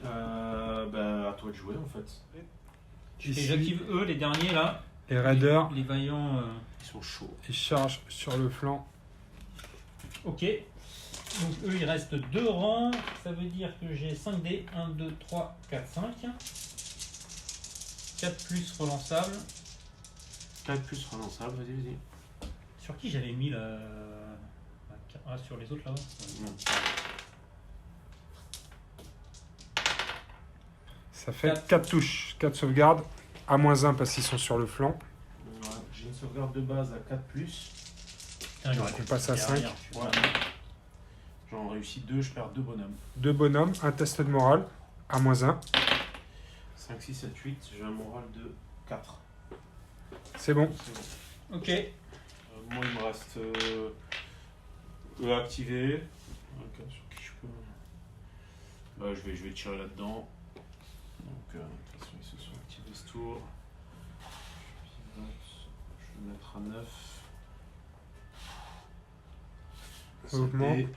Bah, à toi de jouer en fait. Et j'active eux, les derniers là. Les raiders, Les vaillants. Ils sont chauds. ils chargent sur le flanc. Ok. Donc eux, il reste 2 rangs. Ça veut dire que j'ai 5 dés. 1, 2, 3, 4, 5. 4 plus relançable. 4 plus relançable, vas-y. Sur qui j'avais mis la. Ah, sur les autres là-bas. Non. Ça fait Quatre. 4 touches, 4 sauvegardes. À -1 parce qu'ils sont sur le flanc. Voilà, j'ai une sauvegarde de base à 4 plus. Putain, j'aurais on pu passe à faire 5. derrière, je suis Ouais. vraiment- J'en réussis 2, je perds 2 bonhommes. 2 bonhommes, un test de morale. À -1. 5, 6, 7, 8, j'ai un moral de 4. C'est bon. C'est bon. Ok. Moi, il me reste eux activés. Ok, sur qui je peux. Ouais, je vais tirer là-dedans. Donc, de toute façon, ils se sont activés ce tour. Je pivote. Je vais mettre à 9. Mouvement. C'était-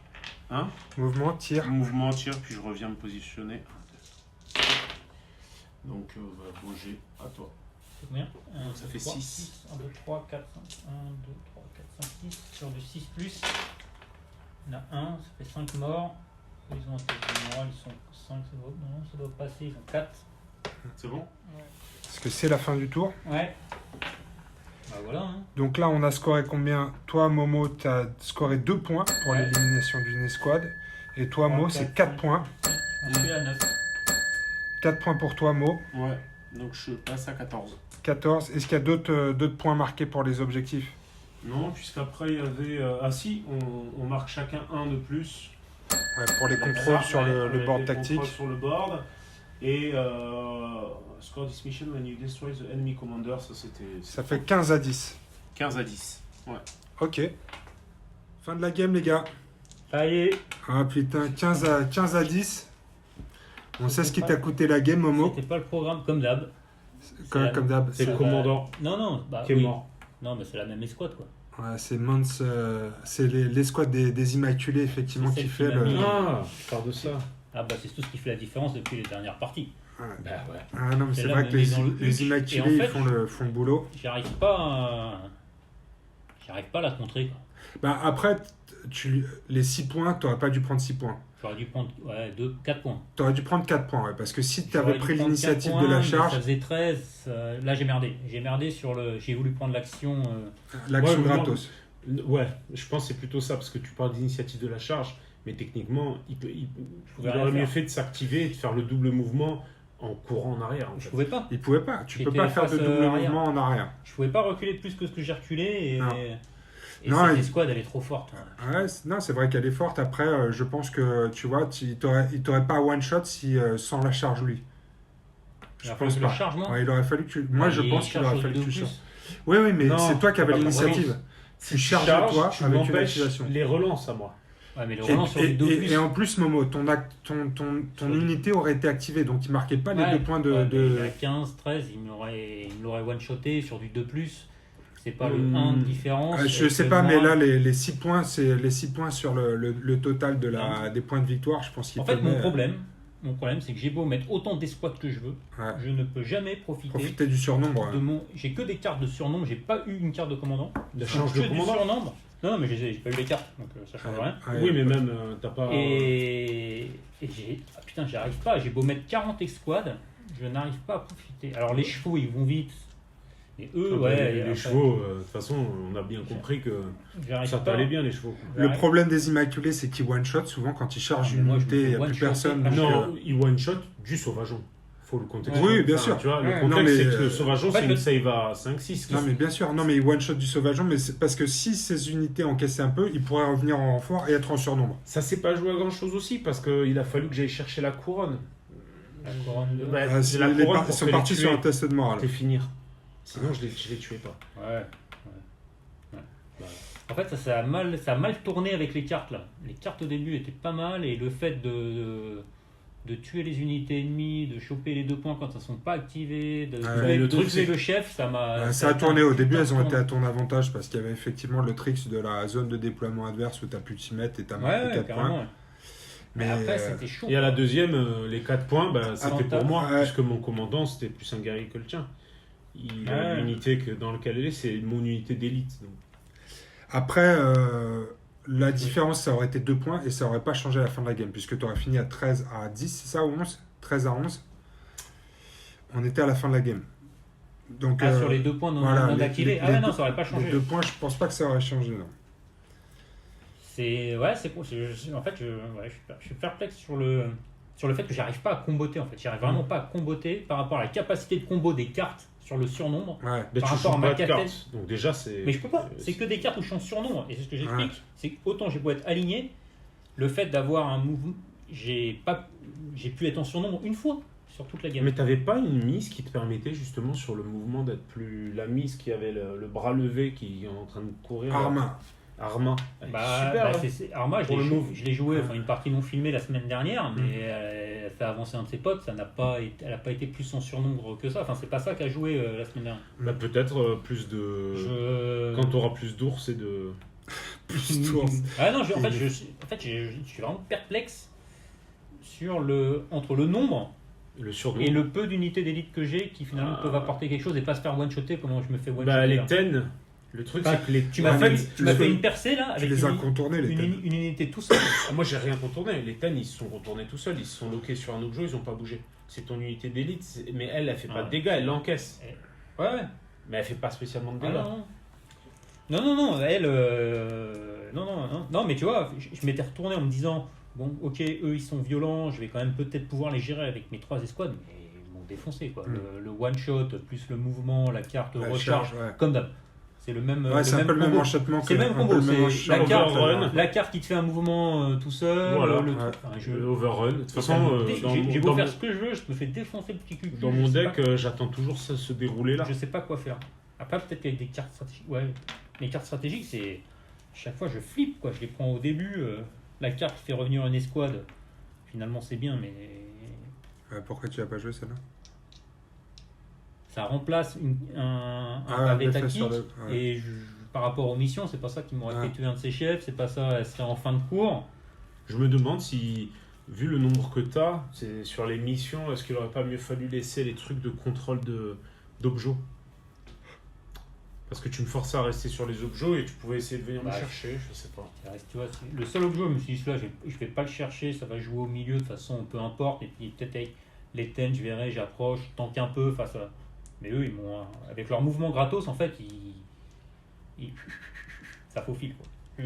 Hein? Mouvement, tir. Mouvement, tir, puis je reviens me positionner. Donc, bah, bouger à toi. C'est combien? Ça fait 6. 1, 2, 3, 4, 5. 1, 2, 3, 4, 5, 6. Sur du 6 plus. Il y en a 1, ça fait 5 morts. Ils ont un test de morale, ils sont 5. Non, ça doit passer, ils ont 4. C'est bon? Parce que c'est la fin du tour. Ouais. Bah voilà. Hein. Donc là, on a scoré combien? Toi, Momo, tu as scoré 2 points pour Ouais. l'élimination d'une escouade. Et toi, Mo, c'est 4 points. On fait à 9. 4 points pour toi, Mo. Ouais. Donc, je passe à 14. 14. Est-ce qu'il y a d'autres points marqués pour les objectifs? Non, puisqu'après, il y avait. Ah si, on marque chacun 1 de plus. Ouais, pour les contrôles sur le board les tactique. contrôles sur le board. Et score this mission when you destroy the enemy commander, ça c'était. Ça fait 15 à 10. 15 à 10. Ouais. Ok. Fin de la game, les gars. Ça y est. Ah putain, 15 à 10. On sait ce qui t'a coûté la game, Momo. C'était pas le programme comme d'hab. Comme d'hab. C'est le Ça commandant va- Non, bah, qui est oui. mort. Non, mais c'est la même escouade quoi. Ouais, c'est Mance, c'est l'escouade des Immaculés, effectivement, C'est qui celle fait qui m'a le. mis. Ah, je parle de ça. Ah bah c'est tout ce qui fait la différence depuis les dernières parties. Ouais. Bah ouais. Ah non, mais c'est Celle-là vrai me que met dans le les huc. Et Immaculés, en fait, ils font le boulot. J'arrive pas à la contrer quoi. Bah après, les 6 points, t'aurais pas dû prendre 6 points. J'aurais dû prendre 4 points. T'aurais dû prendre 4 points, ouais, parce que si tu avais J'aurais dû pris prendre l'initiative 4 de la points, mais charge, ça faisait 13. Là j'ai merdé. J'ai merdé sur le. J'ai voulu prendre l'action. l'action Ouais, mais gratos. Ouais, je pense que c'est plutôt ça, parce que tu parles d'initiative de la charge, mais techniquement, il pouvais aurait rien mieux faire. fait de s'activer et de faire le double mouvement en courant en arrière. En Je fait. pouvais pas. Il pouvait pas. Tu peux J'étais pas faire de face, double arrière. mouvement en arrière. Je pouvais pas reculer plus que ce que j'ai reculé Non. et Non, cette il- escouade elle est trop forte. Ouais, non, c'est vrai qu'elle est forte. Après, je pense que, tu vois, il t'aurait pas one-shot si, sans la charge, lui. Il Je a fallu pense que je le pas. charge, moi. Ouais, il aurait fallu que tu... Moi, je Il pense qu'il charge aurait au fallu que tu 2+. charges. Oui, oui, mais Non, c'est toi qui avais pas l'initiative. Tu charges toi tu avec une m'empêches activation. les relances à moi. Ouais, mais le Et, relance sur du 2+. et en plus, Momo, ton unité aurait été activée, donc il marquait pas les Ouais, 2 points de... ouais, de- mais à 15, 13, il me l'aurait one-shoté sur du 2+. C'est pas le Hmm. 1 de différence. Je sais Et pas, que mais moi- là, les 6 points, c'est les 6 points sur le total des points de victoire, je pense qu'il En fait, tenait, mon problème, c'est que j'ai beau mettre autant d'escouades que je veux, ouais, je ne peux jamais profiter du surnombre. de mon. J'ai que des cartes de surnombre, j'ai pas eu une carte de commandant. De Enfin, change que de du commandant. surnombre. Non, mais j'ai pas eu les cartes, donc ça change rien. Ouais, Oui, mais même, t'as pas. Et j'ai. Ah, putain, j'y arrive pas. J'ai beau mettre 40 escouades, je n'arrive pas à profiter. Alors, les chevaux, ils vont vite. Et eux, Ah, ouais. les après, chevaux, de toute façon, on a bien compris que j'arrive ça pas. t'allait bien, les chevaux. Le problème des Immaculés, c'est qu'ils one-shot. Souvent, quand ils chargent Ah, mais une moi, je me unité, il fais n'y a plus one-shotter. personne. Ah, donc, Non, il one-shot du sauvageon. Faut le contexte. Oui, bien sûr. Tu vois, Ouais, le non, contexte, mais, c'est que le sauvageon, en fait, c'est le- une save à 5-6. Non, mais bien sûr. Non, mais ils one-shot du sauvageon, mais c'est parce que si ces unités encaissaient un peu, ils pourraient revenir en renfort et être en surnombre. Ça s'est pas joué à grand-chose aussi, parce qu'il a fallu que j'aille chercher la couronne. La couronne de. Bah, Ah, c'est la les couronne ils pour sont te les partis tuer. sur un test de morale. Pour les finir. Sinon, je les tuais pas. Ouais. En fait, ça a mal tourné avec les cartes là. Les cartes au début étaient pas mal et le fait de tuer les unités ennemies, de choper les 2 points quand elles sont pas activées, de Ouais, le truc, tuer c'est- le chef, ça m'a. Ça a tourné au début, elles ont été tourné. à ton avantage parce qu'il y avait effectivement le trick de la zone de déploiement adverse où tu as pu t'y mettre et tu as marqué Ouais, 4 carrément. points. Ouais. Mais Mais après, c'était chaud. Et à la deuxième, les 4 points, bah, c'était Avantage. pour moi, Ouais. puisque mon commandant, c'était plus un guerrier que le tien. Il a Ouais. une unité dans laquelle elle est, c'est mon unité d'élite. donc. Après, la différence, ça aurait été 2 points et ça aurait pas changé à la fin de la game puisque tu aurais fini à 13 à 10, c'est ça, ou 11 13 à 11. On était à la fin de la game. Donc, Sur les 2 points non voilà, activés. Ah les ouais, non, deux- ça aurait pas les changé. 2 points, je pense pas que ça aurait changé. Non. C'est ouais, c'est cool. En fait, je suis perplexe sur le fait que j'arrive pas à comboter. En fait, j'arrive vraiment pas à comboter par rapport à la capacité de combo des cartes sur le surnombre. Ouais. Mais Par tu rapport joues à ma pas de capelle. cartes. Donc déjà, c'est. Mais je peux pas. C'est que des cartes où je suis en surnombre. Et c'est ce que j'explique. C'est que autant j'ai beau être aligné, le fait d'avoir un mouvement, j'ai pu être en surnombre une fois sur toute la gamme. Mais t'avais pas une mise qui te permettait justement sur le mouvement d'être plus. La mise qui avait le bras levé qui est en train de courir. Arma. Arma. Bah, Super. hein. Arma, Pour le move. je l'ai joué, enfin une partie non filmée la semaine dernière, mais elle fait avancer un de ses potes, elle n'a pas été plus en surnombre que ça. Enfin, c'est pas ça qu'a joué la semaine dernière. Bah, peut-être plus de. Quand tu auras plus d'ours et de. Plus tour. Ah non, en fait, je suis vraiment perplexe entre le nombre Le surnom. et le peu d'unités d'élite que j'ai qui finalement peuvent apporter quelque chose et pas se faire one-shotter comment je me fais one-shotter. Bah, les là. ten. Le truc, Bah, c'est que les. Tu m'as Ouais, fait, mais tu m'as tu fait les- une percée là Tu avec les as une, contournés, les thèmes. une unité tout seul. Ah, moi, j'ai rien contourné. Les ten, ils se sont retournés tout seuls. Ils se sont loqués sur un objet, ils ont pas bougé. C'est ton unité d'élite. Mais elle fait pas de dégâts, elle l'encaisse. Ouais, ouais. Mais elle fait pas spécialement de Ah, dégâts. non, elle. Non, mais tu vois, je m'étais retourné en me disant bon, ok, eux ils sont violents, je vais quand même peut-être pouvoir les gérer avec mes 3 escouades, mais ils m'ont défoncé quoi. Le one-shot, plus le mouvement, la carte La recharge, charge, ouais. comme d'hab. C'est le même. Ouais, c'est un peu le même combo. enchaînement. C'est le même un peu combo, le même c'est la enchaînement. carte, Overrun. la carte qui te fait un mouvement tout seul. Voilà, le ouais. truc, enfin, Le overrun. De toute façon, j'ai beau dans faire mon- ce que je veux, je me fais défoncer le petit cul. dans mon deck, j'attends toujours ça se dérouler là. Je sais pas quoi faire. Après, peut-être qu'avec des cartes stratégiques. Ouais, les cartes stratégiques, c'est. Chaque fois, je flippe, quoi. Je les prends au début. La carte qui fait revenir une escouade. Finalement, c'est bien, mais. Pourquoi tu n'as pas joué celle-là? Ça remplace un Ah, pavé l'effet tactique. sur le- ouais. Et par rapport aux missions, c'est pas ça qui m'aurait Ouais. fait tuer un de ses chefs. C'est pas ça, elle serait en fin de cours. Je me demande si, vu le nombre que tu as, c'est sur les missions, est-ce qu'il aurait pas mieux fallu laisser les trucs de contrôle d'objets? Parce que tu me forçais à rester sur les objets et tu pouvais essayer de venir me Bah, chercher, je sais pas. Ça reste, tu vois, le seul objet, je me suis dit, celui-là, je vais pas le chercher. Ça va jouer au milieu, de toute façon, peu importe. Et puis peut-être avec les thèmes, je verrai, j'approche, je tank un peu face à. Mais eux, ils m'ont. Avec leur mouvement gratos, en fait, ça faufile, quoi.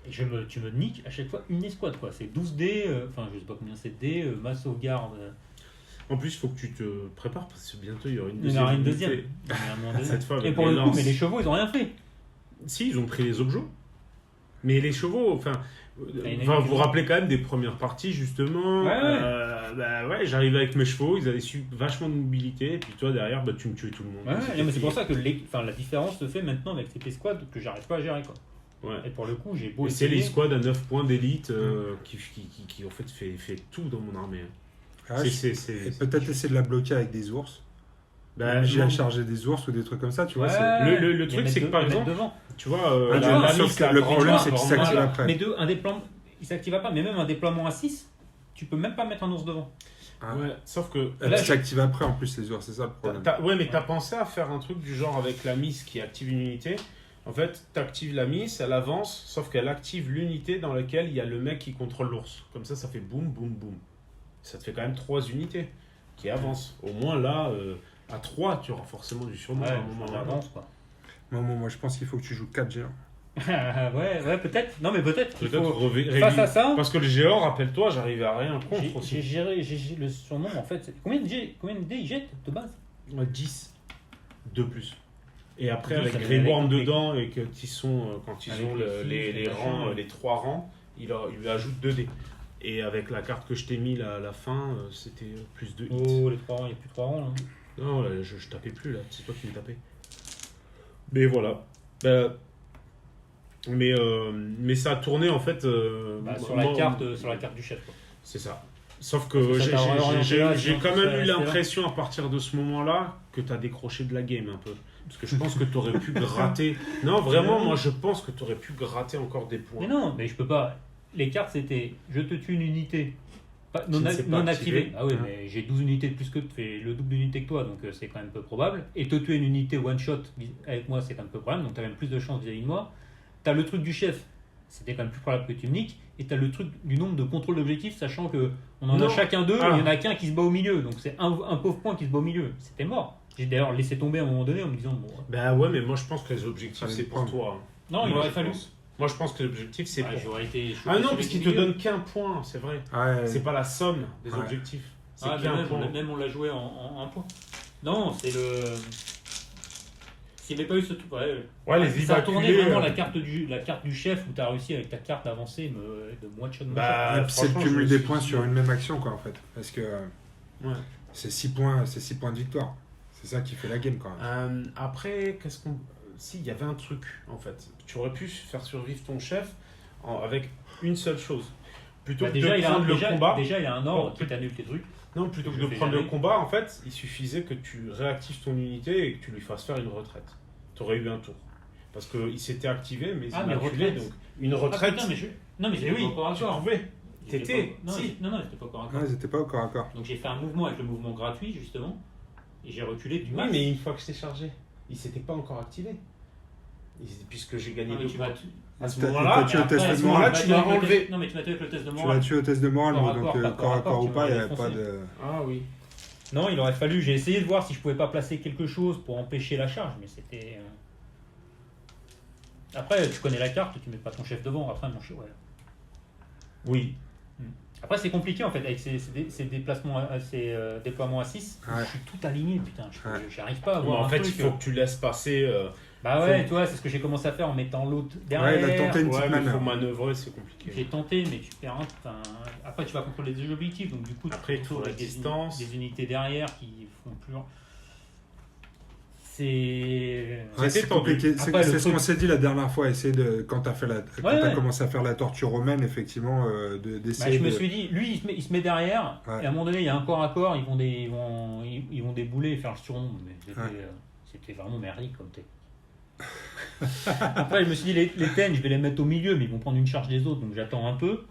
Et tu me niques à chaque fois une escouade, quoi. C'est 12 dés, enfin, je sais pas combien c'est de dés, ma sauvegarde. En plus, il faut que tu te prépares parce que bientôt il y aura une Il y en aura une unité. deuxième. Il y en a un moment donné. Cette fois, Et avec pour les le coup, lances. mais les chevaux, ils ont rien fait. Si, ils ont pris les objets. Mais les chevaux, enfin, y en a vous une qui- vous rappelez quand même des premières parties, justement. Ouais. J'arrivais avec mes chevaux, ils avaient su vachement de mobilité, et puis toi, derrière, tu me tuais tout le monde. Ouais, C'était non, mais c'est pour plié. ça que la différence se fait maintenant avec ces P-Squad que j'arrive pas à gérer. Quoi. Ouais. Et pour le coup, j'ai beau Et c'est essayer. les squads à 9 points d'élite qui en fait fait tout dans mon armée. Ah, C'est- je- c'est- et peut-être essayer de la bloquer avec des ours. Bah, J'ai à non. charger des ours ou des trucs comme ça, tu vois. c'est- Ouais, Le les truc, mettre c'est que, par les mettre exemple, devant. tu vois, Ah, la sauf liste, que la le grande problème, liste, c'est qu'il vraiment, s'active après. Mais un déploiement, il s'active pas, mais même un déploiement à 6, tu peux même pas mettre un ours devant. Ah. Ouais, sauf que Elle Là, s'active après en plus les ours, c'est ça le problème. Ouais, mais t'as pensé à faire un truc du genre avec la miss qui active une unité. En fait, t'actives la miss, elle avance, sauf qu'elle active l'unité dans laquelle il y a le mec qui contrôle l'ours. Comme ça fait boum, boum, boum. Ça te fait quand même 3 unités qui avancent. Au moins là, à 3, tu auras forcément du surnom à un moment. on ou à un autre. avance quoi. Moi, je pense qu'il faut que tu joues 4 géants. ouais, peut-être. Non, mais peut-être. qu'il Peut-être faut- réduire. Face à ça, Parce que le géant, rappelle-toi, j'arrivais à rien contre aussi. j'ai géré le surnom en fait. Combien de dés il jette de base? 10. 2 plus. Et après, 10, avec ça veut Grey dire Worm avec- dedans, et que ils sont, quand ils Avec ont les les six, rangs, machin. les 3 rangs, il lui ajoute 2 dés. Et avec la carte que je t'ai mis là, à la fin, c'était plus de hits. Oh, les 3 rangs, il n'y a plus 3 rangs là. Non, là, je tapais plus là, c'est toi qui me tapais. Mais voilà. Mais ça a tourné en fait. Sur moi- la carte du chef. Quoi. C'est ça. Sauf que Parce que ça t'a orienté là, j'ai sinon quand ça même serait eu resté là. l'impression à partir de ce moment-là que tu as décroché de la game un peu. Parce que je pense que tu aurais pu gratter. Non, vraiment, moi je pense que tu aurais pu gratter encore des points. Mais non, mais je peux pas. Les cartes c'était je te tue une unité Qui ne s'est pas non activée. activée. Ah oui, Hein. mais j'ai 12 unités de plus que tu fais le double d'unités que toi, donc c'est quand même peu probable. Et te tuer une unité one shot avec moi, c'est quand même peu probable, donc tu as même plus de chance vis-à-vis de moi. Tu as le truc du chef, c'était quand même plus probable que tu me niques. Et tu as le truc du nombre de contrôles d'objectifs, sachant que on en Non. a chacun deux, Ah. et il y en a qu'un qui se bat au milieu, donc c'est un pauvre point qui se bat au milieu. C'était mort. J'ai d'ailleurs laissé tomber à un moment donné en me disant bon. Bah ouais, mais moi je pense que les objectifs Fallait c'est le pour prendre. toi. Non, il Moi, aurait je fallu. pense. Moi je pense que l'objectif c'est Ouais, pour. j'aurais été Ah non, celui parce du qu'il te milieu. donne qu'un point, c'est vrai. Ouais, C'est pas la somme des Ouais. objectifs. C'est Ah, qu'un même, point. même on l'a joué en un point. Non, c'est le. S'il n'y avait pas eu ce truc. Ouais, les ça a tourné évacuer, vraiment la carte du chef où tu as réussi avec ta carte d'avancer de moins de shot. Bah, Et puis c'est le franchement, cumul je me des suis points dit- sur une même action, quoi, en fait. Parce que Ouais. c'est 6 points de victoire. C'est ça qui fait la game, quand même. Après, qu'est-ce qu'on. Si, il y avait un truc, en fait. Tu aurais pu faire survivre ton chef avec une seule chose. Plutôt que déjà, de il a prendre le combat. déjà, il a un ordre Oh, qui t'annule tes trucs. Non, plutôt que je de fais prendre le jamais. combat, en fait, il suffisait que tu réactives ton unité et que tu lui fasses faire une retraite. Tu aurais eu un tour. Parce qu'il s'était activé, mais Ah, il mais m'a reculé, retraite. donc une retraite. Ah, putain, non, mais Eh j'étais oui, pas encore tu accord. pouvais. T'étais. Non, Si. non, j'étais pas encore accord. Non, ils étaient pas au corps à corps. Donc j'ai fait un mouvement avec le mouvement gratuit, justement. Et j'ai reculé du Oui, max. mais une fois que je t'ai chargé, il s'était pas encore activé. Puisque j'ai gagné Non, mais deux tu points. m'as À ce T'as- moment-là, t'as tué au Après, test à de ce morale, moment-là, tu m'as enlevé. Non, mais tu m'as tué avec le test de Tu l'as morale. tué au test de morale, Corps à donc corps, pas corps à corps ou tu pas, il n'y m'aurais avait pas défoncé. de. Ah oui. Non, il aurait fallu. J'ai essayé de voir si je pouvais pas placer quelque chose pour empêcher la charge, mais c'était. Après, tu connais la carte, tu mets pas ton chef devant. Après, mon chef, ouais. Oui. Après, c'est compliqué en fait avec ces déplacements, ces déploiements à 6. Ouais. Je suis tout aligné, putain. Ouais. J'arrive pas à Mais voir. en un fait, truc, il faut que tu laisses passer. Bah ouais, faut- tu vois, c'est ce que j'ai commencé à faire en mettant l'autre Ouais, il a derrière. tenté une Ouais, petite mais il faut manœuvre. manœuvrer, c'est compliqué. J'ai tenté, mais tu perds un. Enfin, après, tu vas contrôler des objectifs, donc du coup, Après, tu il faut retrouves la avec distance. des unités derrière qui font plus. C'est. Ouais, c'est C'était tendu. compliqué. Après, C'est le ce qu'on truc- s'est dit la dernière fois. Essayer de quand t'as Ouais. commencé à faire la tortue romaine, effectivement, Bah, d'essayer. je me de- suis dit, lui, il se met derrière, Ouais. et à un moment donné, il y a un corps à corps, ils vont débouler et faire le surnom. Mais Ouais. c'était vraiment merdique comme technique. Après, je me suis dit, les tennes, je vais les mettre au milieu, mais ils vont prendre une charge des autres, donc j'attends un peu.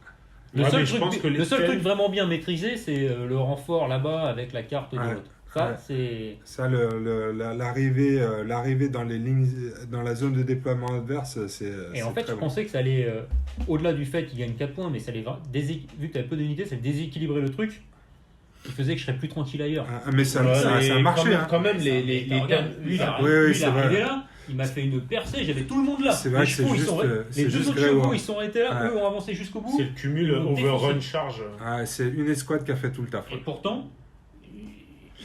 Le Ouais, seul, mais je pense que les le seul tennes- truc vraiment bien maîtrisé, c'est le renfort là-bas avec la carte de Ouais. l'autre. Ça, Ouais. c'est. Ça, l'arrivée dans les lignes, dans la zone de déploiement adverse, c'est. Et en c'est fait, très je bon. pensais que ça allait, au-delà du fait qu'il gagne 4 points, mais ça allait vu que tu avais peu d'unités, ça allait déséquilibrer le truc, qui faisait que je serais plus tranquille ailleurs. Ah, mais ça, Ouais, ça mais a marché. Quand même, Hein. les Regarde, thèmes- lui, il Oui, oui, lui, c'est il est vrai. arrivé là, il m'a fait une percée, j'avais tout le monde là. C'est vrai Les que c'est chevaux, ils juste, sont c'est les deux juste autres Grey chevaux, Worm. ils sont arrêtés là, Ouais. eux ont avancé jusqu'au bout. C'est le cumul Ils m'ont overrun défoncé. charge. Ah, c'est une escouade qui a fait tout le taf. Et pourtant,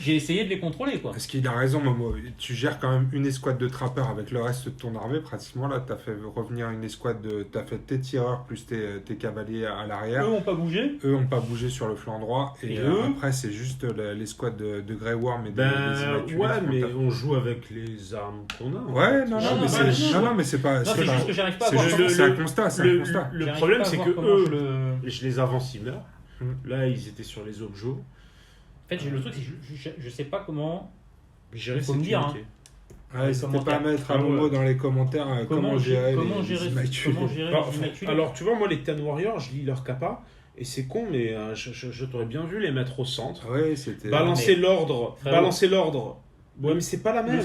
j'ai essayé de les contrôler, quoi. Parce qu'il a raison, Momo. Tu gères quand même une escouade de trappeurs avec le reste de ton armée, pratiquement. Là, tu as fait revenir une escouade de. Tu as fait tes tireurs plus tes cavaliers à l'arrière. Eux n'ont pas bougé. Eux n'ont pas bougé sur le flanc droit. Et eux après, c'est juste l'escouade de Grey Worm et des Immaculés ouais, qui vont mais taper. on joue avec les armes qu'on a. Ouais, non, Non, mais ouais, c'est. non. Non, mais c'est pas. Non, c'est juste que j'arrive pas à C'est voir juste- comment- c'est un constat, c'est un constat. Le J'arrive problème, pas à c'est voir que comment eux, je les avance, ils meurent. Mm. Là, ils étaient sur les objets. En fait, le truc, c'est que je sais pas comment. Gérer Faut cette me dire, unité. Ouais, n'hésitez pas à commentaires. mettre à Ah Momo ouais. dans les commentaires comment gérer comment les gérer Immaculés. Alors, les Immaculés. alors, tu vois, moi, les Ten Warriors, je lis leur capa, et c'est con, mais je t'aurais bien vu les mettre au centre. Ouais, c'était. Balancer mais- l'ordre. Frérot. Balancer l'ordre. Ouais, mais c'est pas la même.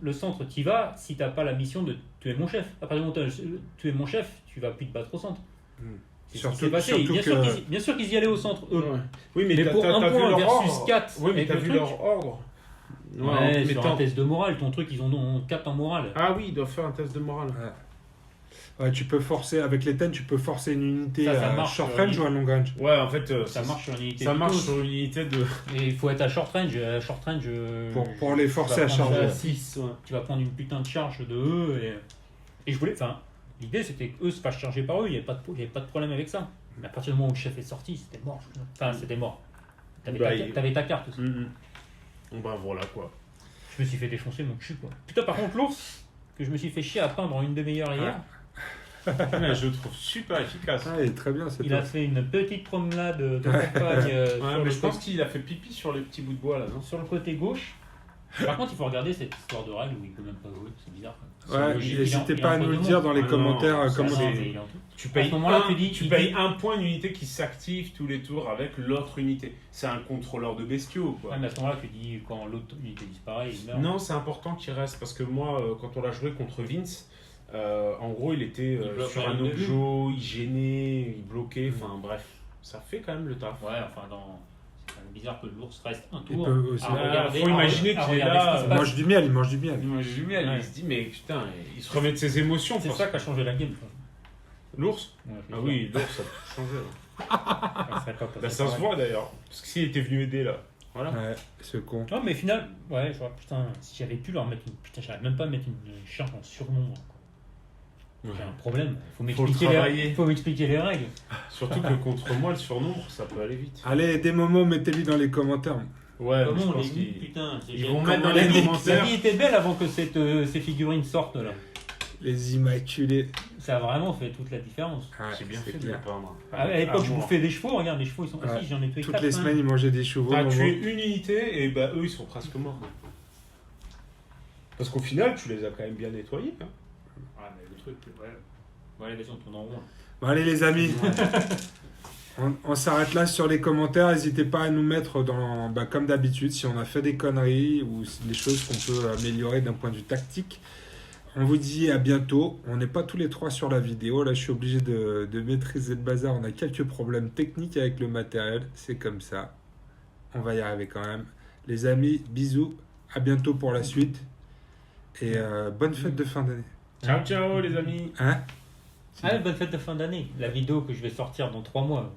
Le centre, t'y vas si t'as pas la mission de tuer mon chef. Après le montage, tuer mon chef, tu vas plus te battre au centre. Mm. C'est ce qui Surtout- s'est passé. surtout Bien, que- sûr bien sûr qu'ils y allaient au centre, eux. Ouais. Oui, mais, Mais t'as pour un vu point leur versus ordre. 4 Oui, mais avec t'as le vu truc. leur ordre. Ouais, mais sur un test de morale, ton truc, ils ont 4 en morale. Ah oui, ils doivent faire un test de morale. Ouais, tu peux forcer, avec les TEN, tu peux forcer une unité Ça à marche short sur range ou à long range. Ouais, en fait, Ça marche sur une unité. ça de marche tous. sur une unité de. Et il faut être à short range. Pour les forcer à charger. 6, ouais. Tu vas prendre une putain de charge de eux. Et je voulais. Enfin, l'idée c'était qu'eux se fassent charger par eux. Il n'y avait pas de problème avec ça. Mais à partir du moment où le chef est sorti, c'était mort. Enfin, c'était mort. T'avais ta carte aussi. Bon, ben voilà quoi. Je me suis fait défoncer mon cul, quoi. Putain, par contre, l'ours, que je me suis fait chier à peindre en une demi-heure hier, Ouais, je le trouve super efficace. Ah, il est très bien cette il a offre. fait une petite promenade de campagne Ouais, sur, mais le je pense côté, qu'il a fait pipi sur les petits bouts de bois là, non? sur le côté gauche. Par contre, il faut regarder cette histoire de règle où il peut même pas jouer, c'est bizarre. Ouais, Il- il- n'hésitez il est pas à entre nous le deux dire mondes. dans les Ah non, commentaires ça, comment Ah c'est- non, mais il est en tout. Tu À payes, ce moment-là, un, tu payes dis- un point d'unité qui s'active tous les tours avec l'autre unité. C'est un contrôleur de bestiaux quoi. Ouais, mais à ce moment-là, tu dis quand l'autre unité disparaît, il meurt. Non, c'est important qu'il reste parce que moi, quand on l'a joué contre Vince, en gros, il était Il bloque sur la un ligne de vue. objet, il gênait, il bloquait, enfin bref, ça fait quand même le taf. Ouais, enfin, c'est quand même bizarre que l'ours reste un Il tour. peut aussi- à regarder- faut imaginer à qu'il est regarder là, ce qui se Il passe. mange du miel, il mange du miel. Moi, j'ai vu, il se dit, mais putain, il se remet de ses émotions. C'est pour ça qui a changé la game. L'ours Ouais, je Ah veux oui, dire. l'ours, ça peut changer. Ça serait pas Bah, ça se voit d'ailleurs, parce que s'il était venu aider là, voilà. Ouais, ce con. Non, mais final, ouais, je vois, putain, si j'avais pu leur mettre une. Putain, j'arrive même pas à mettre une charge en surnombre. Quoi. J'ai un problème, Faut le faut m'expliquer les règles. Surtout que contre moi, le surnombre, ça peut aller vite. Allez, des momos, mettez-les dans les commentaires. Ouais, mais je Comment on pense les dit, qu'ils putain, ils vont mettre dans les La commentaires. vie était belle avant que ces figurines sortent là. Les Immaculés. Ça a vraiment fait toute la différence. Ouais, J'ai bien c'est fait de clair. les peindre. À l'époque, je moi. bouffais des chevaux, regarde, les chevaux ils sont Ouais. aussi, j'en ai tué Toutes 4. les semaines, ils mangeaient des chevaux. T'as Momo. tué une unité et bah eux ils sont presque morts. Parce qu'au final, tu les as quand même bien nettoyés. Hein. Ouais, mais le truc, ouais, la version tourne en rond. Bon, allez, les amis. On s'arrête là sur les commentaires. N'hésitez pas à nous mettre dans, comme d'habitude, si on a fait des conneries ou des choses qu'on peut améliorer d'un point de vue tactique. On vous dit à bientôt. On n'est pas tous les trois sur la vidéo. Là, je suis obligé de maîtriser le bazar. On a quelques problèmes techniques avec le matériel. C'est comme ça. On va y arriver quand même. Les amis, bisous. À bientôt pour la suite. Et bonne fête de fin d'année. Ciao ciao les amis. Hein? Ah, bonne fête de fin d'année. La vidéo que je vais sortir dans 3 mois.